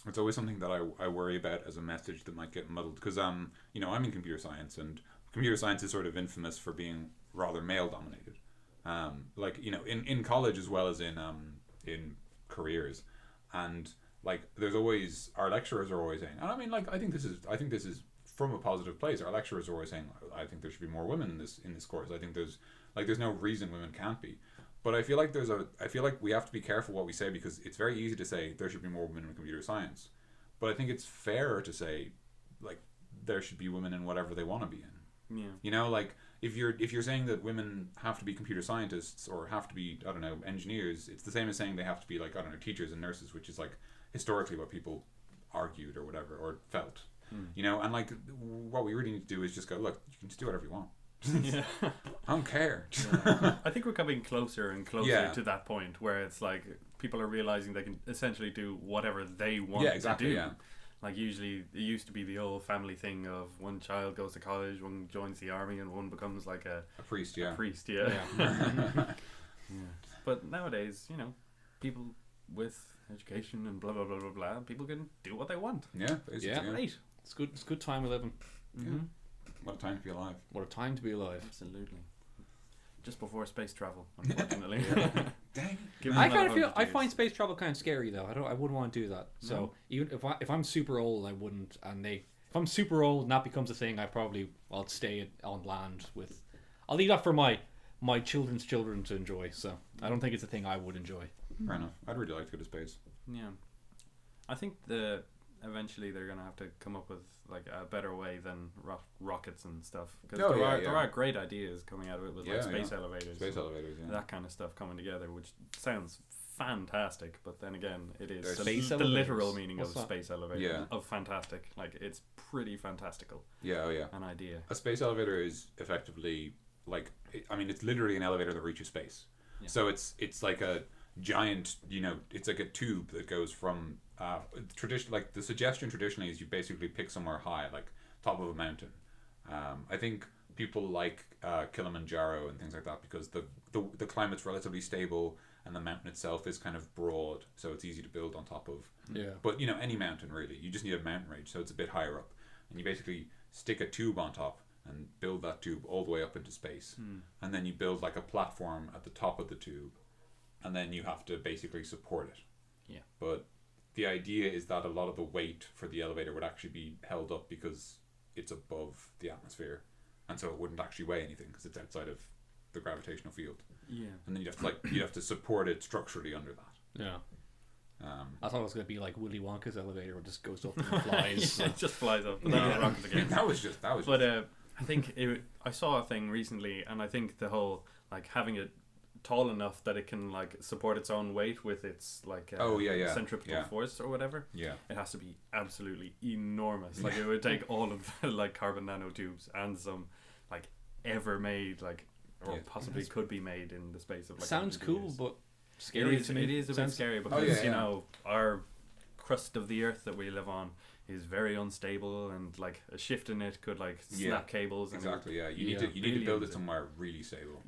it's always something that I worry about as a message that might get muddled, because I'm in computer science, and computer science is sort of infamous for being rather male dominated, like in college as well as in careers, and like there's always, our lecturers are always saying, and I mean, like I think this is from a positive place. Our lecturers are always saying, I think there should be more women in this course. I think there's no reason women can't be. But I feel like we have to be careful what we say, because it's very easy to say there should be more women in computer science, but I think it's fairer to say like there should be women in whatever they want to be in. Yeah. Like if you're saying that women have to be computer scientists or have to be, I don't know, engineers, it's the same as saying they have to be like, I don't know, teachers and nurses, which is like historically what people argued or whatever, or felt. And like what we really need to do is just go, look, you can just do whatever you want. Yeah. I don't care. I think we're coming closer and closer to that point where it's like people are realizing they can essentially do whatever they want to do. Yeah. Like usually it used to be the old family thing of one child goes to college, one joins the army, and one becomes like a priest. A priest, yeah. Yeah. But nowadays, people with education and blah blah blah blah blah, people can do what they want. Yeah, basically. Right. It's good time we're living. Mm-hmm. What a time to be alive. What a time to be alive. Absolutely. Just before space travel, unfortunately. Dang. I find space travel kind of scary though. I wouldn't want to do that. So even if I'm super old, I wouldn't. And if I'm super old and that becomes a thing, I'll stay on land with. I'll leave that for my children's children to enjoy. So I don't think it's a thing I would enjoy. Fair enough. I'd really like to go to space. Yeah, I think eventually they're gonna have to come up with like a better way than rockets and stuff, because there are great ideas coming out of it with like space elevators, that kind of stuff coming together, which sounds fantastic. But then again, it is the literal meaning of space elevator of fantastic. Like it's pretty fantastical. An idea. A space elevator is effectively like, I mean, it's literally an elevator that reaches space. So it's like a giant, it's like a tube that goes from like the suggestion traditionally is you basically pick somewhere high, like top of a mountain. I think people like Kilimanjaro and things like that because the climate's relatively stable and the mountain itself is kind of broad, so it's easy to build on top of. But any mountain really, you just need a mountain range, so it's a bit higher up, and you basically stick a tube on top and build that tube all the way up into space, and then you build like a platform at the top of the tube, and then you have to basically support it. But the idea is that a lot of the weight for the elevator would actually be held up because it's above the atmosphere, and so it wouldn't actually weigh anything because it's outside of the gravitational field. And then you'd have to support it structurally under that. I thought it was going to be like Willy Wonka's elevator, where it just goes up and flies. It just flies up. But then it rockets again. That was just. But I think I saw a thing recently, and I think the whole like having it tall enough that it can like support its own weight with its like centripetal force or whatever. It has to be absolutely enormous. Like it would take all of the like carbon nanotubes and some like ever made like or possibly could be made in the space of like. Sounds cool, years. But scary to me. It is a bit scary because our crust of the earth that we live on is very unstable, and like a shift in it could like snap cables. Exactly. You need to build it somewhere really stable.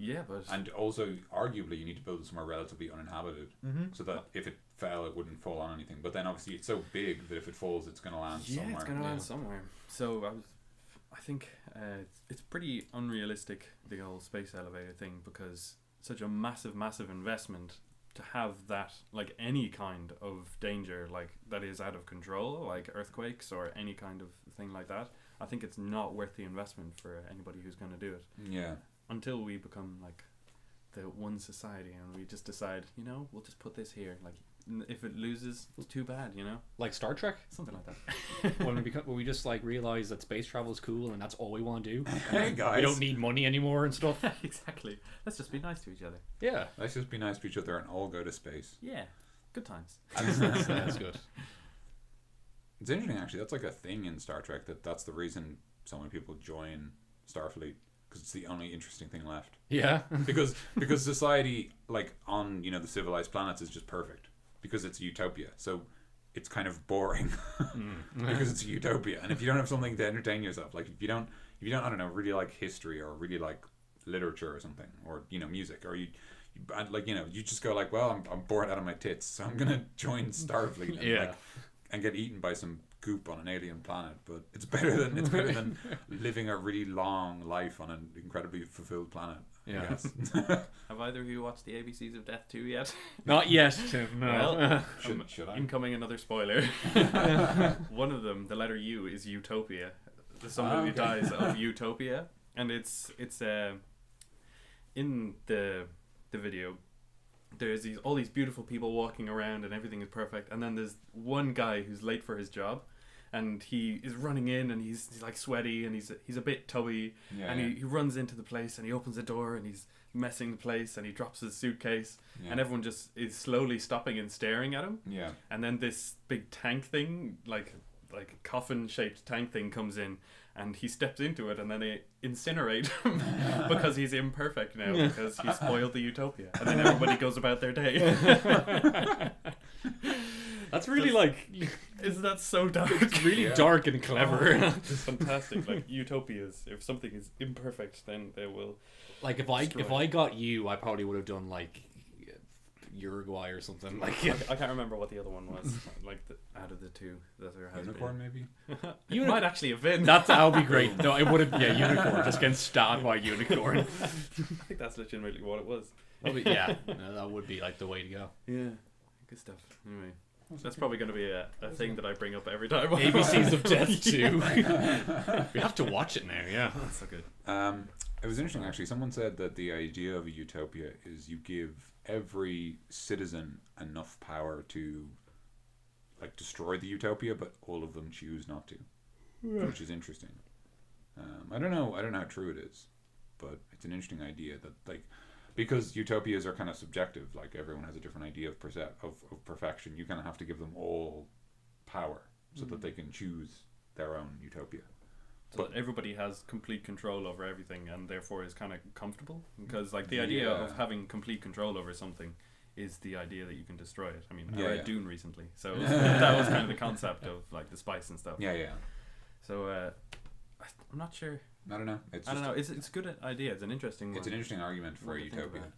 And also arguably you need to build it somewhere relatively uninhabited, so that if it fell, it wouldn't fall on anything. But then obviously it's so big that if it falls, it's going to land somewhere. Yeah, it's going to land somewhere. So I think it's pretty unrealistic, the whole space elevator thing, because such a massive investment to have that, like any kind of danger like that is out of control, like earthquakes or any kind of thing like that. I think it's not worth the investment for anybody who's going to do it. Until we become like the one society and we just decide, we'll just put this here. Like if it loses, it's too bad, Like Star Trek, something like that. when we just like realize that space travel is cool and that's all we want to do. Hey guys, we don't need money anymore and stuff. Exactly. Let's just be nice to each other. Yeah. Let's just be nice to each other and all go to space. Yeah. Good times. That's good. It's interesting actually. That's like a thing in Star Trek. That's the reason so many people join Starfleet, because it's the only interesting thing left. Yeah. because society like on the civilized planets is just perfect. Because it's utopia. So it's kind of boring because it's a utopia. And if you don't have something to entertain yourself, like if you don't I don't know, really like history or really like literature or something, or music, or you like you just go like, well, I'm bored out of my tits, so I'm gonna join Starfleet and get eaten by some goop on an alien planet. But it's better than living a really long life on an incredibly fulfilled planet. Yeah. Yes. Have either of you watched the ABCs of Death 2 yet? Not yet, Tim. No. Well, should I? Incoming another spoiler. One of them, the letter U, is Utopia. Somebody who dies of Utopia, and it's in the video. There's all these beautiful people walking around, and everything is perfect. And then there's one guy who's late for his job, and he is running in, and he's like sweaty, and he's a bit tubby, and he runs into the place, and he opens the door, and he's messing the place, and he drops his suitcase, and everyone just is slowly stopping and staring at him. Yeah. And then this big tank thing, like coffin shaped tank thing, comes in, and he steps into it, and then they incinerate him because he's imperfect now, because he spoiled the utopia, and then everybody goes about their day. That's really like, isn't that so dark? It's really dark and clever. It's fantastic. Like utopias, if something is imperfect, then they will. Like if I got you, I probably would have done like Uruguay or something. Like I can't remember what the other one was. Like out of the two that there has Unicorn maybe. It might actually have been. That would be great. No, it would have. Yeah, unicorn. Just getting stabbed by a unicorn. I think that's legitimately what it was. Yeah, no, that would be like the way to go. Yeah, good stuff. Anyway. That's probably going to be a thing that I bring up every time. ABCs of Death 2. We have to watch it now, yeah. That's so good. It was interesting, actually. Someone said that the idea of a utopia is you give every citizen enough power to like destroy the utopia, but all of them choose not to, which is interesting. I don't know how true it is, but it's an interesting idea that like, because utopias are kind of subjective, like everyone has a different idea of perfection, you kind of have to give them all power so that they can choose their own utopia. So that everybody has complete control over everything, and therefore is kind of comfortable, because like the idea of having complete control over something is the idea that you can destroy it. I mean, I read Dune recently, so that was kind of the concept of like the spice and stuff. So I'm not sure. I don't know. I don't know. It's a good idea. It's an interesting one. It's an interesting argument for a utopia.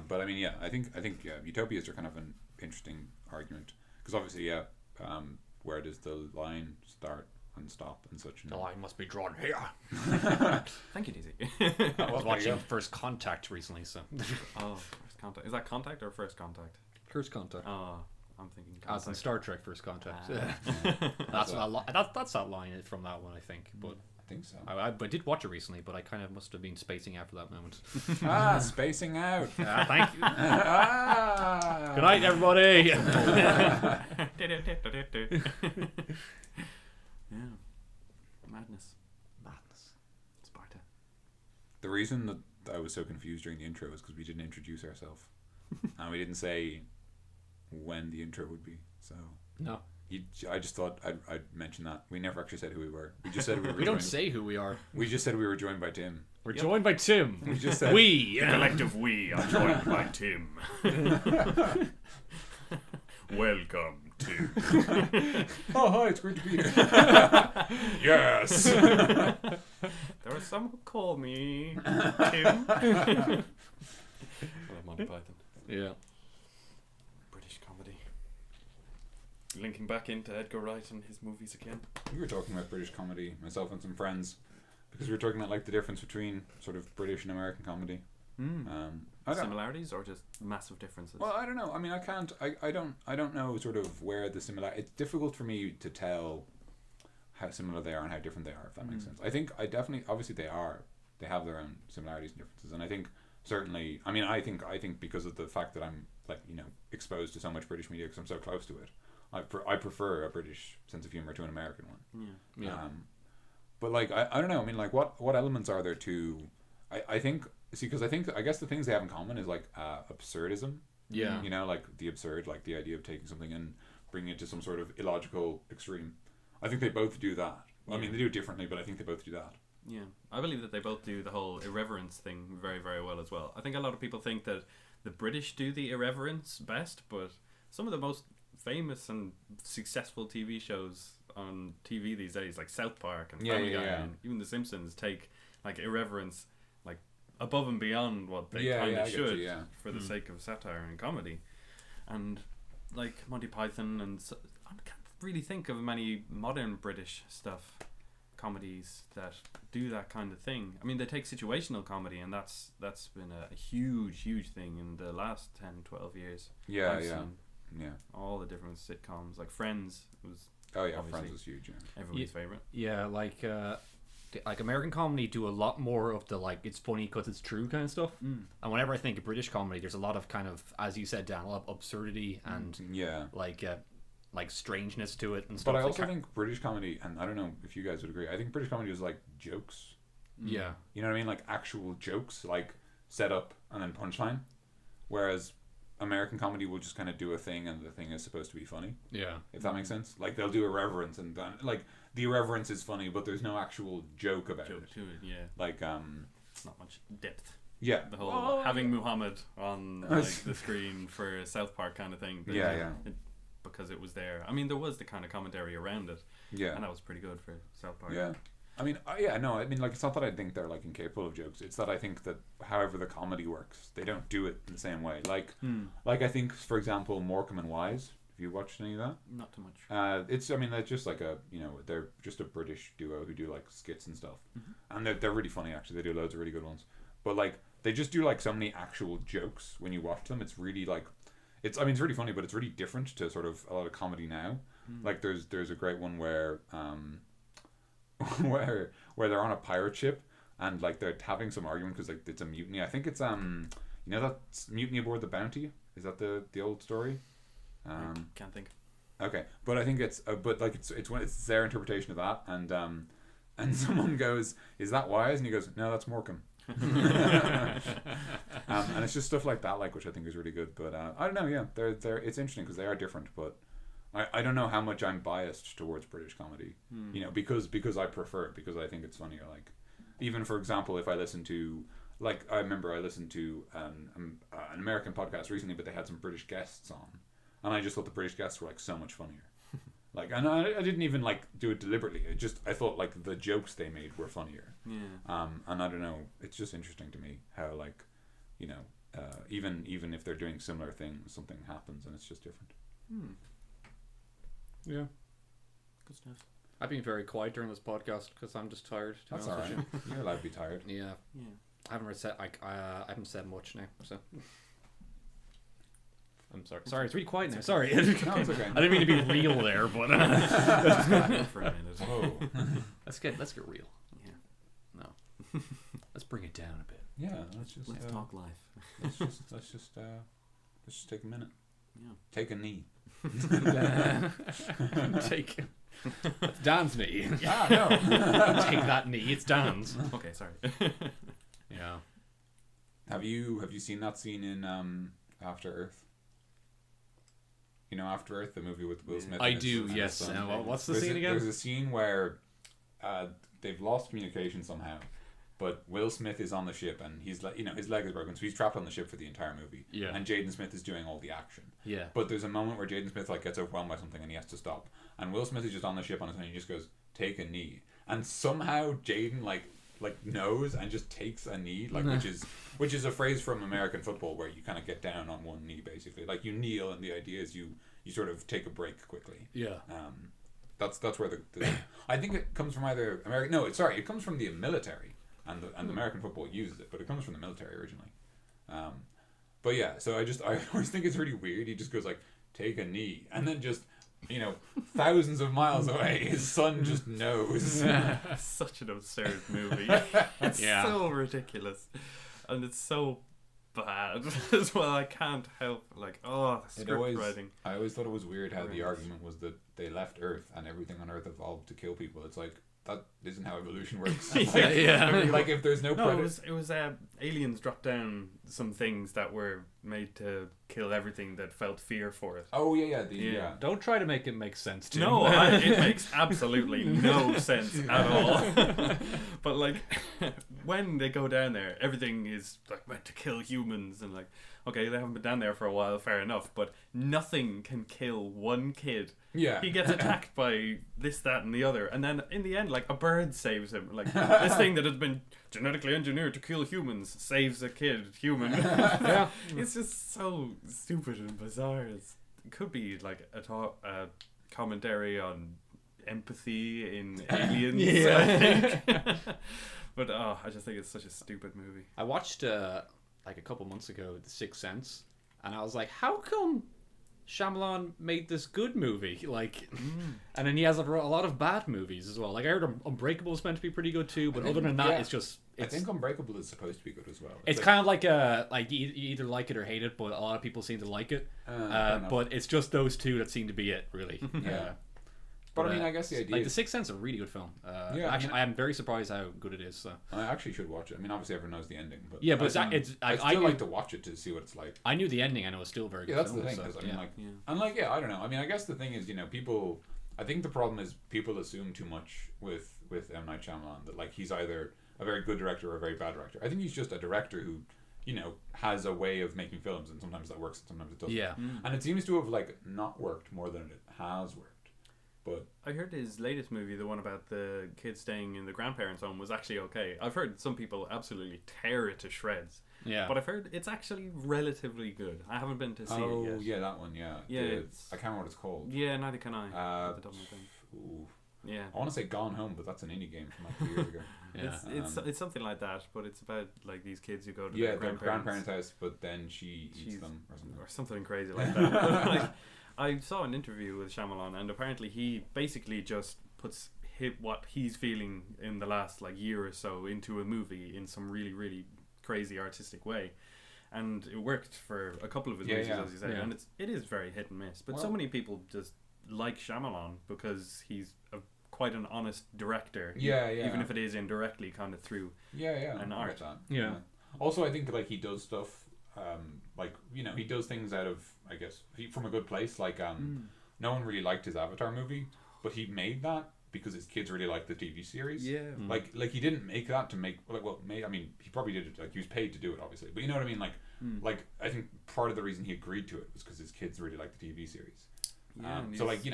But I mean, I think utopias are kind of an interesting argument, because obviously, where does the line start and stop and such? The line must be drawn here. Thank you, DZ. I was watching First Contact recently, so. First Contact. Is that Contact or First Contact? First Contact. I'm thinking Contact. As in Star Trek First Contact. That's that line from that one, I think. But I think so. I did watch it recently, but I kind of must have been spacing out for that moment. Spacing out. Thank you. Good night, everybody. Yeah. Madness. Sparta. The reason that I was so confused during the intro is because we didn't introduce ourselves. And we didn't say when the intro would be. So no. I just thought I'd mention that. We never actually said who we were. We just said we were. We don't say who we are. We just said we were joined by Tim. We're joined by Tim. We just said we. The collective we are joined by Tim. Welcome to. Oh, hi, it's great to be here. Yes. There are some who call me Tim. Monty Python. Yeah. British comedy. Linking back into Edgar Wright and his movies again. We were talking about British comedy, myself and some friends, because we were talking about like the difference between sort of British and American comedy. Similarities or just massive differences? Well, I don't know. I mean, I don't know sort of where the it's difficult for me to tell how similar they are and how different they are, if that makes sense. I think obviously they have their own similarities and differences, and I think certainly, I mean, I think because of the fact that I'm like, exposed to so much British media because I'm so close to it, I prefer a British sense of humor to an American one. Yeah. But like, I don't know. I mean, like, what elements are there to? I think. See, because I guess the things they have in common is like absurdism. Yeah. Like the absurd, like the idea of taking something and bringing it to some sort of illogical extreme. I think they both do that. Well, I mean, they do it differently, but I think they both do that. Yeah, I believe that they both do the whole irreverence thing very, very well as well. I think a lot of people think that the British do the irreverence best, but some of the most famous and successful TV shows on TV these days, like South Park and Yeah, Family yeah, Guy, yeah. and even The Simpsons, take like irreverence like above and beyond what they Yeah, kind yeah, I of get you, should yeah. for the sake of satire and comedy. And like Monty Python, and so, I can't really think of many modern British comedies that do that kind of thing. I mean, they take situational comedy, and that's been a huge thing in the last 10, 12 years. Yeah, I've yeah, seen yeah. all the different sitcoms, like Friends was Oh yeah, obviously Friends was huge. Yeah. everybody's favorite. Yeah, like American comedy do a lot more of the like it's funny because it's true kind of stuff. And whenever I think of British comedy, there's a lot of kind of, as you said, Dan, a lot of absurdity and Yeah. like strangeness to it and stuff. But I like also think British comedy, and I don't know if you guys would agree, I think British comedy is like jokes. yeah, You know what I mean? Like actual jokes, like set up and then punchline. Whereas American comedy will just kind of do a thing, and the thing is supposed to be funny. yeah, If that makes sense. Like they'll do irreverence, and then, like the irreverence is funny, but there's no actual joke about Joke it. to it, yeah. Like Not much depth. yeah. The whole having Muhammad on like the screen for a South Park kind of thing. Yeah, yeah. Because it was there. I mean, there was the kind of commentary around it, Yeah. and that was pretty good for South Park. Yeah. I mean, yeah, no, I mean, like, it's not that I think they're, like, incapable of jokes. It's that I think that however the comedy works, they don't do it in the same way. Like, I think, for example, Morecambe and Wise, have you watched any of that? Not too much. I mean, they're just like they're just a British duo who do, like, skits and stuff. And they're really funny, actually. They do loads of really good ones. But, like, they just do, like, so many actual jokes when you watch them. It's really, like, it's really funny, but it's really different to sort of a lot of comedy now. Like, there's a great one where where they're on a pirate ship and like they're having some argument because like it's a mutiny. I think it's you know that Mutiny Aboard the Bounty, is that the old story? Can't think. Okay, but I think it's but like it's their interpretation of that, and someone goes, "Is that Wise?" And he goes, "No, that's Morecambe." And it's just stuff like that, like, which I think is really good. But I don't know. Yeah, they're it's interesting because they are different, but I don't know how much I'm biased towards British comedy. You know, because I prefer it, because I think it's funnier. Like, even for example, if I listen to, like, I remember I listened to an American podcast recently, but they had some British guests on, and I just thought the British guests were like so much funnier. Like, and I didn't even like do it deliberately. I thought like the jokes they made were funnier. Yeah. And I don't know. It's just interesting to me how, like, you know, even if they're doing similar things, something happens and it's just different. yeah. Good stuff. I've been very quiet during this podcast because I'm just tired. To That's be honest alright. with You're allowed to be tired. you. Yeah, Yeah. I haven't said much now, so. I'm sorry. Sorry, it's really quiet now. Sorry. No, it's okay. I didn't mean to be real there, but For a minute. Whoa. let's get real. Yeah. No, let's bring it down a bit. Yeah. Let's Talk life. let's just take a minute. Yeah. Take a knee. Take that's Dan's knee. Ah, no. Take that knee. It's Dan's. Okay, sorry. Yeah. Have you seen that scene in After Earth? You know After Earth, the movie with Will Smith. I and his- do. and his Yes. son? And what's the There's scene again? There's a scene where they've lost communication somehow, but Will Smith is on the ship and he's like, you know, his leg is broken, so he's trapped on the ship for the entire movie. Yeah. And Jaden Smith is doing all the action. Yeah. But there's a moment where Jaden Smith like gets overwhelmed by something and he has to stop, and Will Smith is just on the ship on his own and he just goes, "Take a knee," and somehow Jaden like knows and just takes a knee, like which is a phrase from American football where you kind of get down on one knee basically, like you kneel, and the idea is you sort of take a break quickly. Yeah. That's where the I think it comes from either American. No, it comes from the military, and the American football uses it, but it comes from the military originally. But yeah, so I always think it's really weird. He just goes like, "Take a knee," and then just, you know, thousands of miles away, his son just knows. Such an absurd movie. It's Yeah. so ridiculous, and it's so bad as well. I can't help the script writing. I always thought it was weird how the argument was that they left Earth and everything on Earth evolved to kill people. It's like, that isn't how evolution works. Like if there's no No, predator. it was aliens dropped down some things that were made to kill everything that felt fear for it. Oh yeah. Don't try to make it make sense, Tim. No, it makes absolutely no sense at all. But like, when they go down there, everything is like meant to kill humans, and like, okay, they haven't been down there for a while, fair enough, but nothing can kill one kid. Yeah. He gets attacked by this, that, and the other, and then in the end, like, a bird saves him. Like, this thing that has been genetically engineered to kill humans saves a kid, human. Yeah. It's just so stupid and bizarre. It could be like a commentary on empathy in Aliens, I think. But I just think it's such a stupid movie. I watched like a couple months ago The Sixth Sense, and I was like, how come Shyamalan made this good movie? Like, and then he has a lot of bad movies as well. Like, I heard Unbreakable is meant to be pretty good too, but other than that, it's just. I think Unbreakable is supposed to be good as well. It's kind of like you either like it or hate it, but a lot of people seem to like it. But it's just those two that seem to be it, really. Yeah. But I mean, I guess the idea like The Sixth Sense is a really good film. Actually, I am very surprised how good it is. So. I actually should watch it. I mean, obviously everyone knows the ending, but yeah, but I still like to watch it to see what it's like. I knew the ending. I know it's still very good. Yeah, that's film, the thing. so, Cause, I mean, I don't know. I mean, I guess the thing is, people. I think the problem is people assume too much with M. Night Shyamalan, that like he's either a very good director or a very bad director. I think he's just a director who, has a way of making films, and sometimes that works and sometimes it doesn't. Yeah. And it seems to have like not worked more than it has worked. But I heard his latest movie, the one about the kids staying in the grandparents' home, was actually okay. I've heard some people absolutely tear it to shreds. Yeah. But I've heard it's actually relatively good. I haven't been to see it yet. Oh, yeah, that one, yeah. Yeah, I can't remember what it's called. Yeah, neither can I. Yeah. I want to say Gone Home, but that's an indie game from like 2 years ago. Yeah. It's something like that, but it's about like these kids who go to their their grandparents' house, but then she eats them or something crazy like that. Like, I saw an interview with Shyamalan, and apparently he basically just puts what he's feeling in the last like year or so into a movie in some really, really crazy artistic way, and it worked for a couple of his movies, as you said, and it is very hit and miss. But so many people just like Shyamalan because he's quite an honest director. Even if it is indirectly kind of through an art. Also, I think like he does stuff. He does things out of, I guess, from a good place. Like, no one really liked his Avatar movie, but he made that because his kids really liked the TV series. Yeah. Like he didn't make that to make, I mean, he probably did it, like, he was paid to do it, obviously. But you know what I mean? Like, I think part of the reason he agreed to it was because his kids really liked the TV series.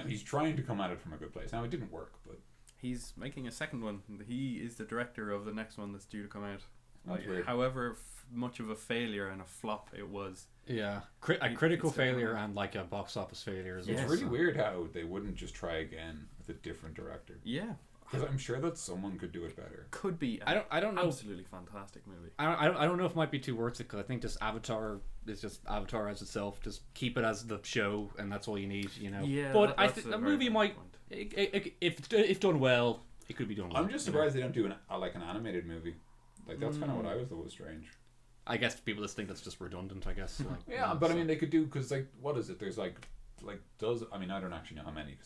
He's trying to come at it from a good place. Now, it didn't work, but... He's making a second one. He is the director of the next one that's due to come out. Weird. However much of a failure and a flop it was. Yeah, a critical failure and like a box office failure as well. It's really weird how they wouldn't just try again with a different director. Yeah, because I'm sure that someone could do it better. Could be. I don't know. Absolutely fantastic movie. I don't know if it might be too worth it, because I think just Avatar is just Avatar as itself. Just keep it as the show, and that's all you need. Yeah, but I think a movie might, if done well, it could be done well. I'm just surprised they don't do an animated movie. Like, that's kind of what I was thought was strange. I guess people just think that's just redundant, I guess. But I mean, they could do, because, like, what is it? There's, like dozens, I mean, I don't actually know how many,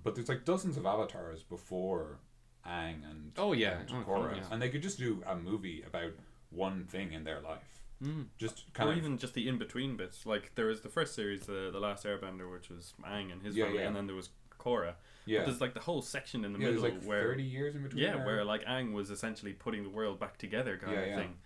but there's, like, dozens of avatars before Aang and Korra. Yeah. And they could just do a movie about one thing in their life. Just kind or even just the in-between bits. Like, there was the first series, the Last Airbender, which was Aang and his family, and then there was Korra. Yeah. But there's like the whole section in the middle like where 30 years in between. Yeah, where like Aang was essentially putting the world back together kind of thing,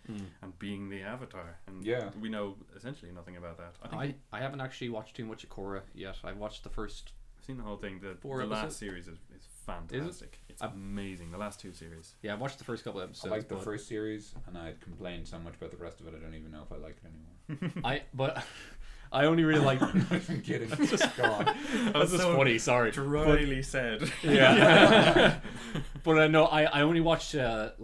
and being the Avatar. And we know essentially nothing about that. I haven't actually watched too much of Korra yet. I watched the first. I've seen the whole thing. The last series is fantastic. It's amazing. The last two series. Yeah, I watched the first couple of episodes. I liked the first series, and I had complained so much about the rest of it. I don't even know if I like it anymore. I only really like. I'm kidding. Just gone. That's just funny. Sorry. Dryly said. Yeah. But no, I only watched Last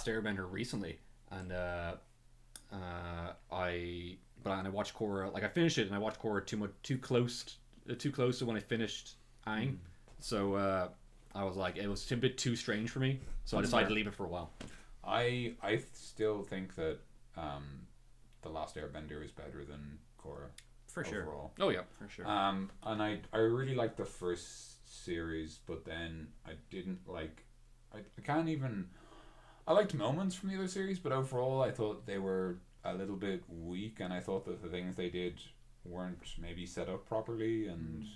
Airbender recently, and I watched Korra. Like, I finished it, and I watched Korra too close to when I finished Aang. So I was like, it was a bit too strange for me. So I decided to leave it for a while. I still think that The Last Airbender is better than Korra. For overall. Sure. Oh yeah, for sure. And I really liked the first series, but then I didn't like. I can't even. I liked moments from the other series, but overall I thought they were a little bit weak, and I thought that the things they did weren't maybe set up properly, and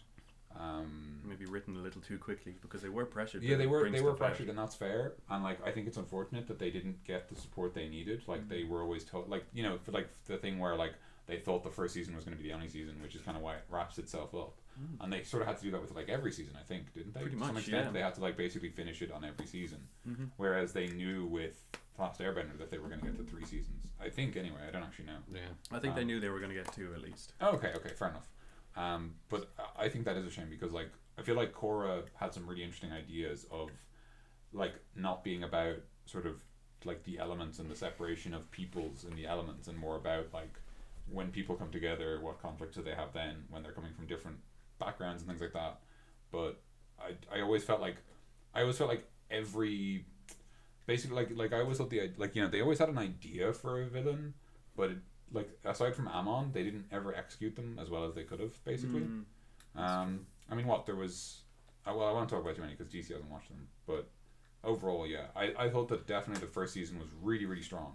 Maybe written a little too quickly because they were pressured. Yeah, they were pressured, out. and that's fair. And like I think it's unfortunate that they didn't get the support they needed. Like they were always told, like for like the thing where like they thought the first season was going to be the only season, which is kind of why it wraps itself up. And they sort of had to do that with like every season, I think, didn't they? Pretty to some much, extent, yeah. they had to like basically finish it on every season. Whereas they knew with Last Airbender that they were going to get to 3 seasons. I think anyway. I don't actually know. Yeah. I think they knew they were going to get 2 at least. Okay, fair enough. But I think that is a shame because like I feel like Korra had some really interesting ideas of like not being about sort of like the elements and the separation of peoples and the elements, and more about like when people come together, what conflicts do they have then when they're coming from different backgrounds and things like that. But I always felt like every basically like I always thought they always had an idea for a villain, but it, like aside from Amon, they didn't ever execute them as well as they could have basically. I mean, there was I won't talk about too many because DC hasn't watched them, but overall, yeah, I thought that definitely the first season was really, really strong.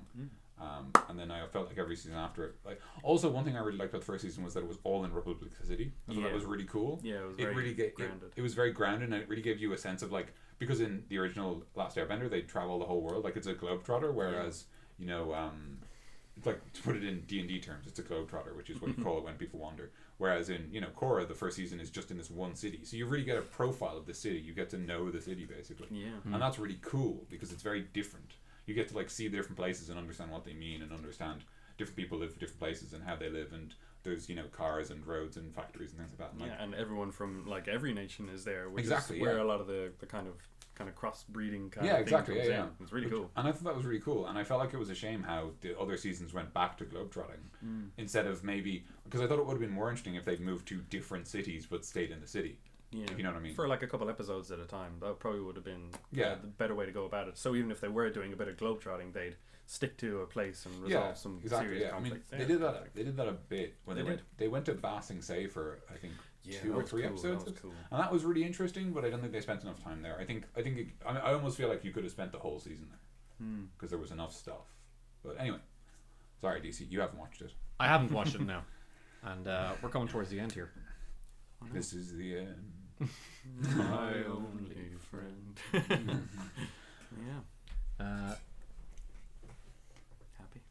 And then I felt like every season after it, like also one thing I really liked about the first season was that it was all in Republic City. I thought that was really cool. Yeah, it was very grounded. It was very grounded, and it really gave you a sense of like, because in the original Last Airbender they travel the whole world, like it's a globetrotter, whereas like to put it in D&D terms, it's a globetrotter, which is what you call it when people wander. Whereas in Korra, the first season is just in this one city, so you really get a profile of the city. You get to know the city basically, and that's really cool because it's very different. You get to like see the different places and understand what they mean, and understand different people live in different places and how they live, and there's cars and roads and factories and things like that. And, like, and everyone from like every nation is there, which exactly, is where a lot of the kind of crossbreeding kind of thing exactly, comes in. It's really cool. And I thought that was really cool, and I felt like it was a shame how the other seasons went back to globetrotting instead of maybe, because I thought it would have been more interesting if they'd moved to different cities but stayed in the city. Yeah, if you know what I mean. For like a couple episodes at a time, that probably would have been the better way to go about it. So even if they were doing a bit of globetrotting, they'd stick to a place and resolve some serious conflicts. I mean, they did that a bit when they went to Ba Sing Se for I think 2 or 3 episodes, cool. and that was really interesting. But I don't think they spent enough time there. I almost feel like you could have spent the whole season there because there was enough stuff. But anyway, sorry DC, you haven't watched it. I haven't watched it now, and we're coming towards the end here. This is the end. My only friend. Yeah. Happy?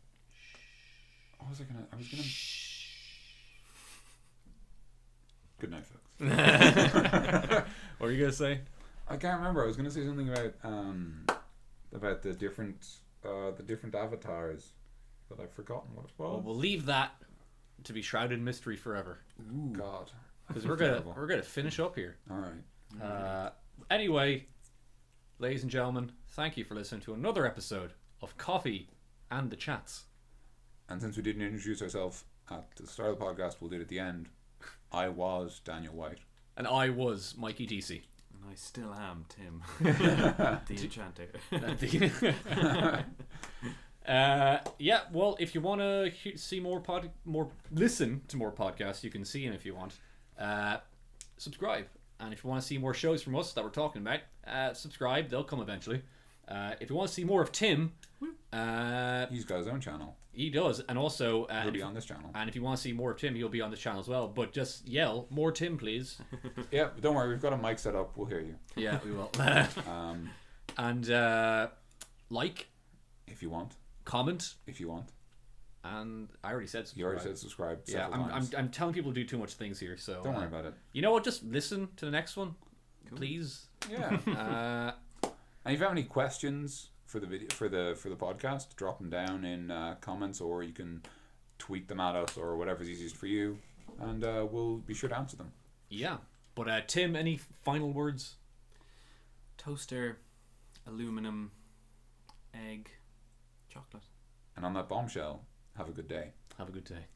I was gonna. Good night, folks. What were you gonna say? I can't remember. I was gonna say something about the different avatars, but I've forgotten what it was. Well, we'll leave that to be shrouded in mystery forever. Ooh. God. Because we're gonna finish up here. All right. Anyway, ladies and gentlemen, thank you for listening to another episode of Coffee and the Chats. And since we didn't introduce ourselves at the start of the podcast, we'll do it at the end. I was Daniel White. And I was Mikey DC. And I still am Tim. The Enchanter. Yeah, well, if you want to see listen to more podcasts, you can see them if you want. Subscribe. And if you want to see more shows from us that we're talking about, subscribe. They'll come eventually. If you want to see more of Tim, he's got his own channel. He does, and also he'll be on this channel. And if you want to see more of Tim, he'll be on this channel as well. But just yell more Tim, please. Yeah, don't worry, we've got a mic set up. We'll hear you. Yeah, we will. And like if you want. Comment if you want. And I already said subscribe. You already said subscribe. Yeah, I'm telling people to do too much things here, so don't worry about it. You know what? Just listen to the next one, please. Yeah. And if you have any questions for the video for the podcast, drop them down in comments, or you can tweet them at us, or whatever's easiest for you, and we'll be sure to answer them. Yeah. But Tim, any final words? Toaster, aluminum, egg, chocolate. And on that bombshell, have a good day. Have a good day.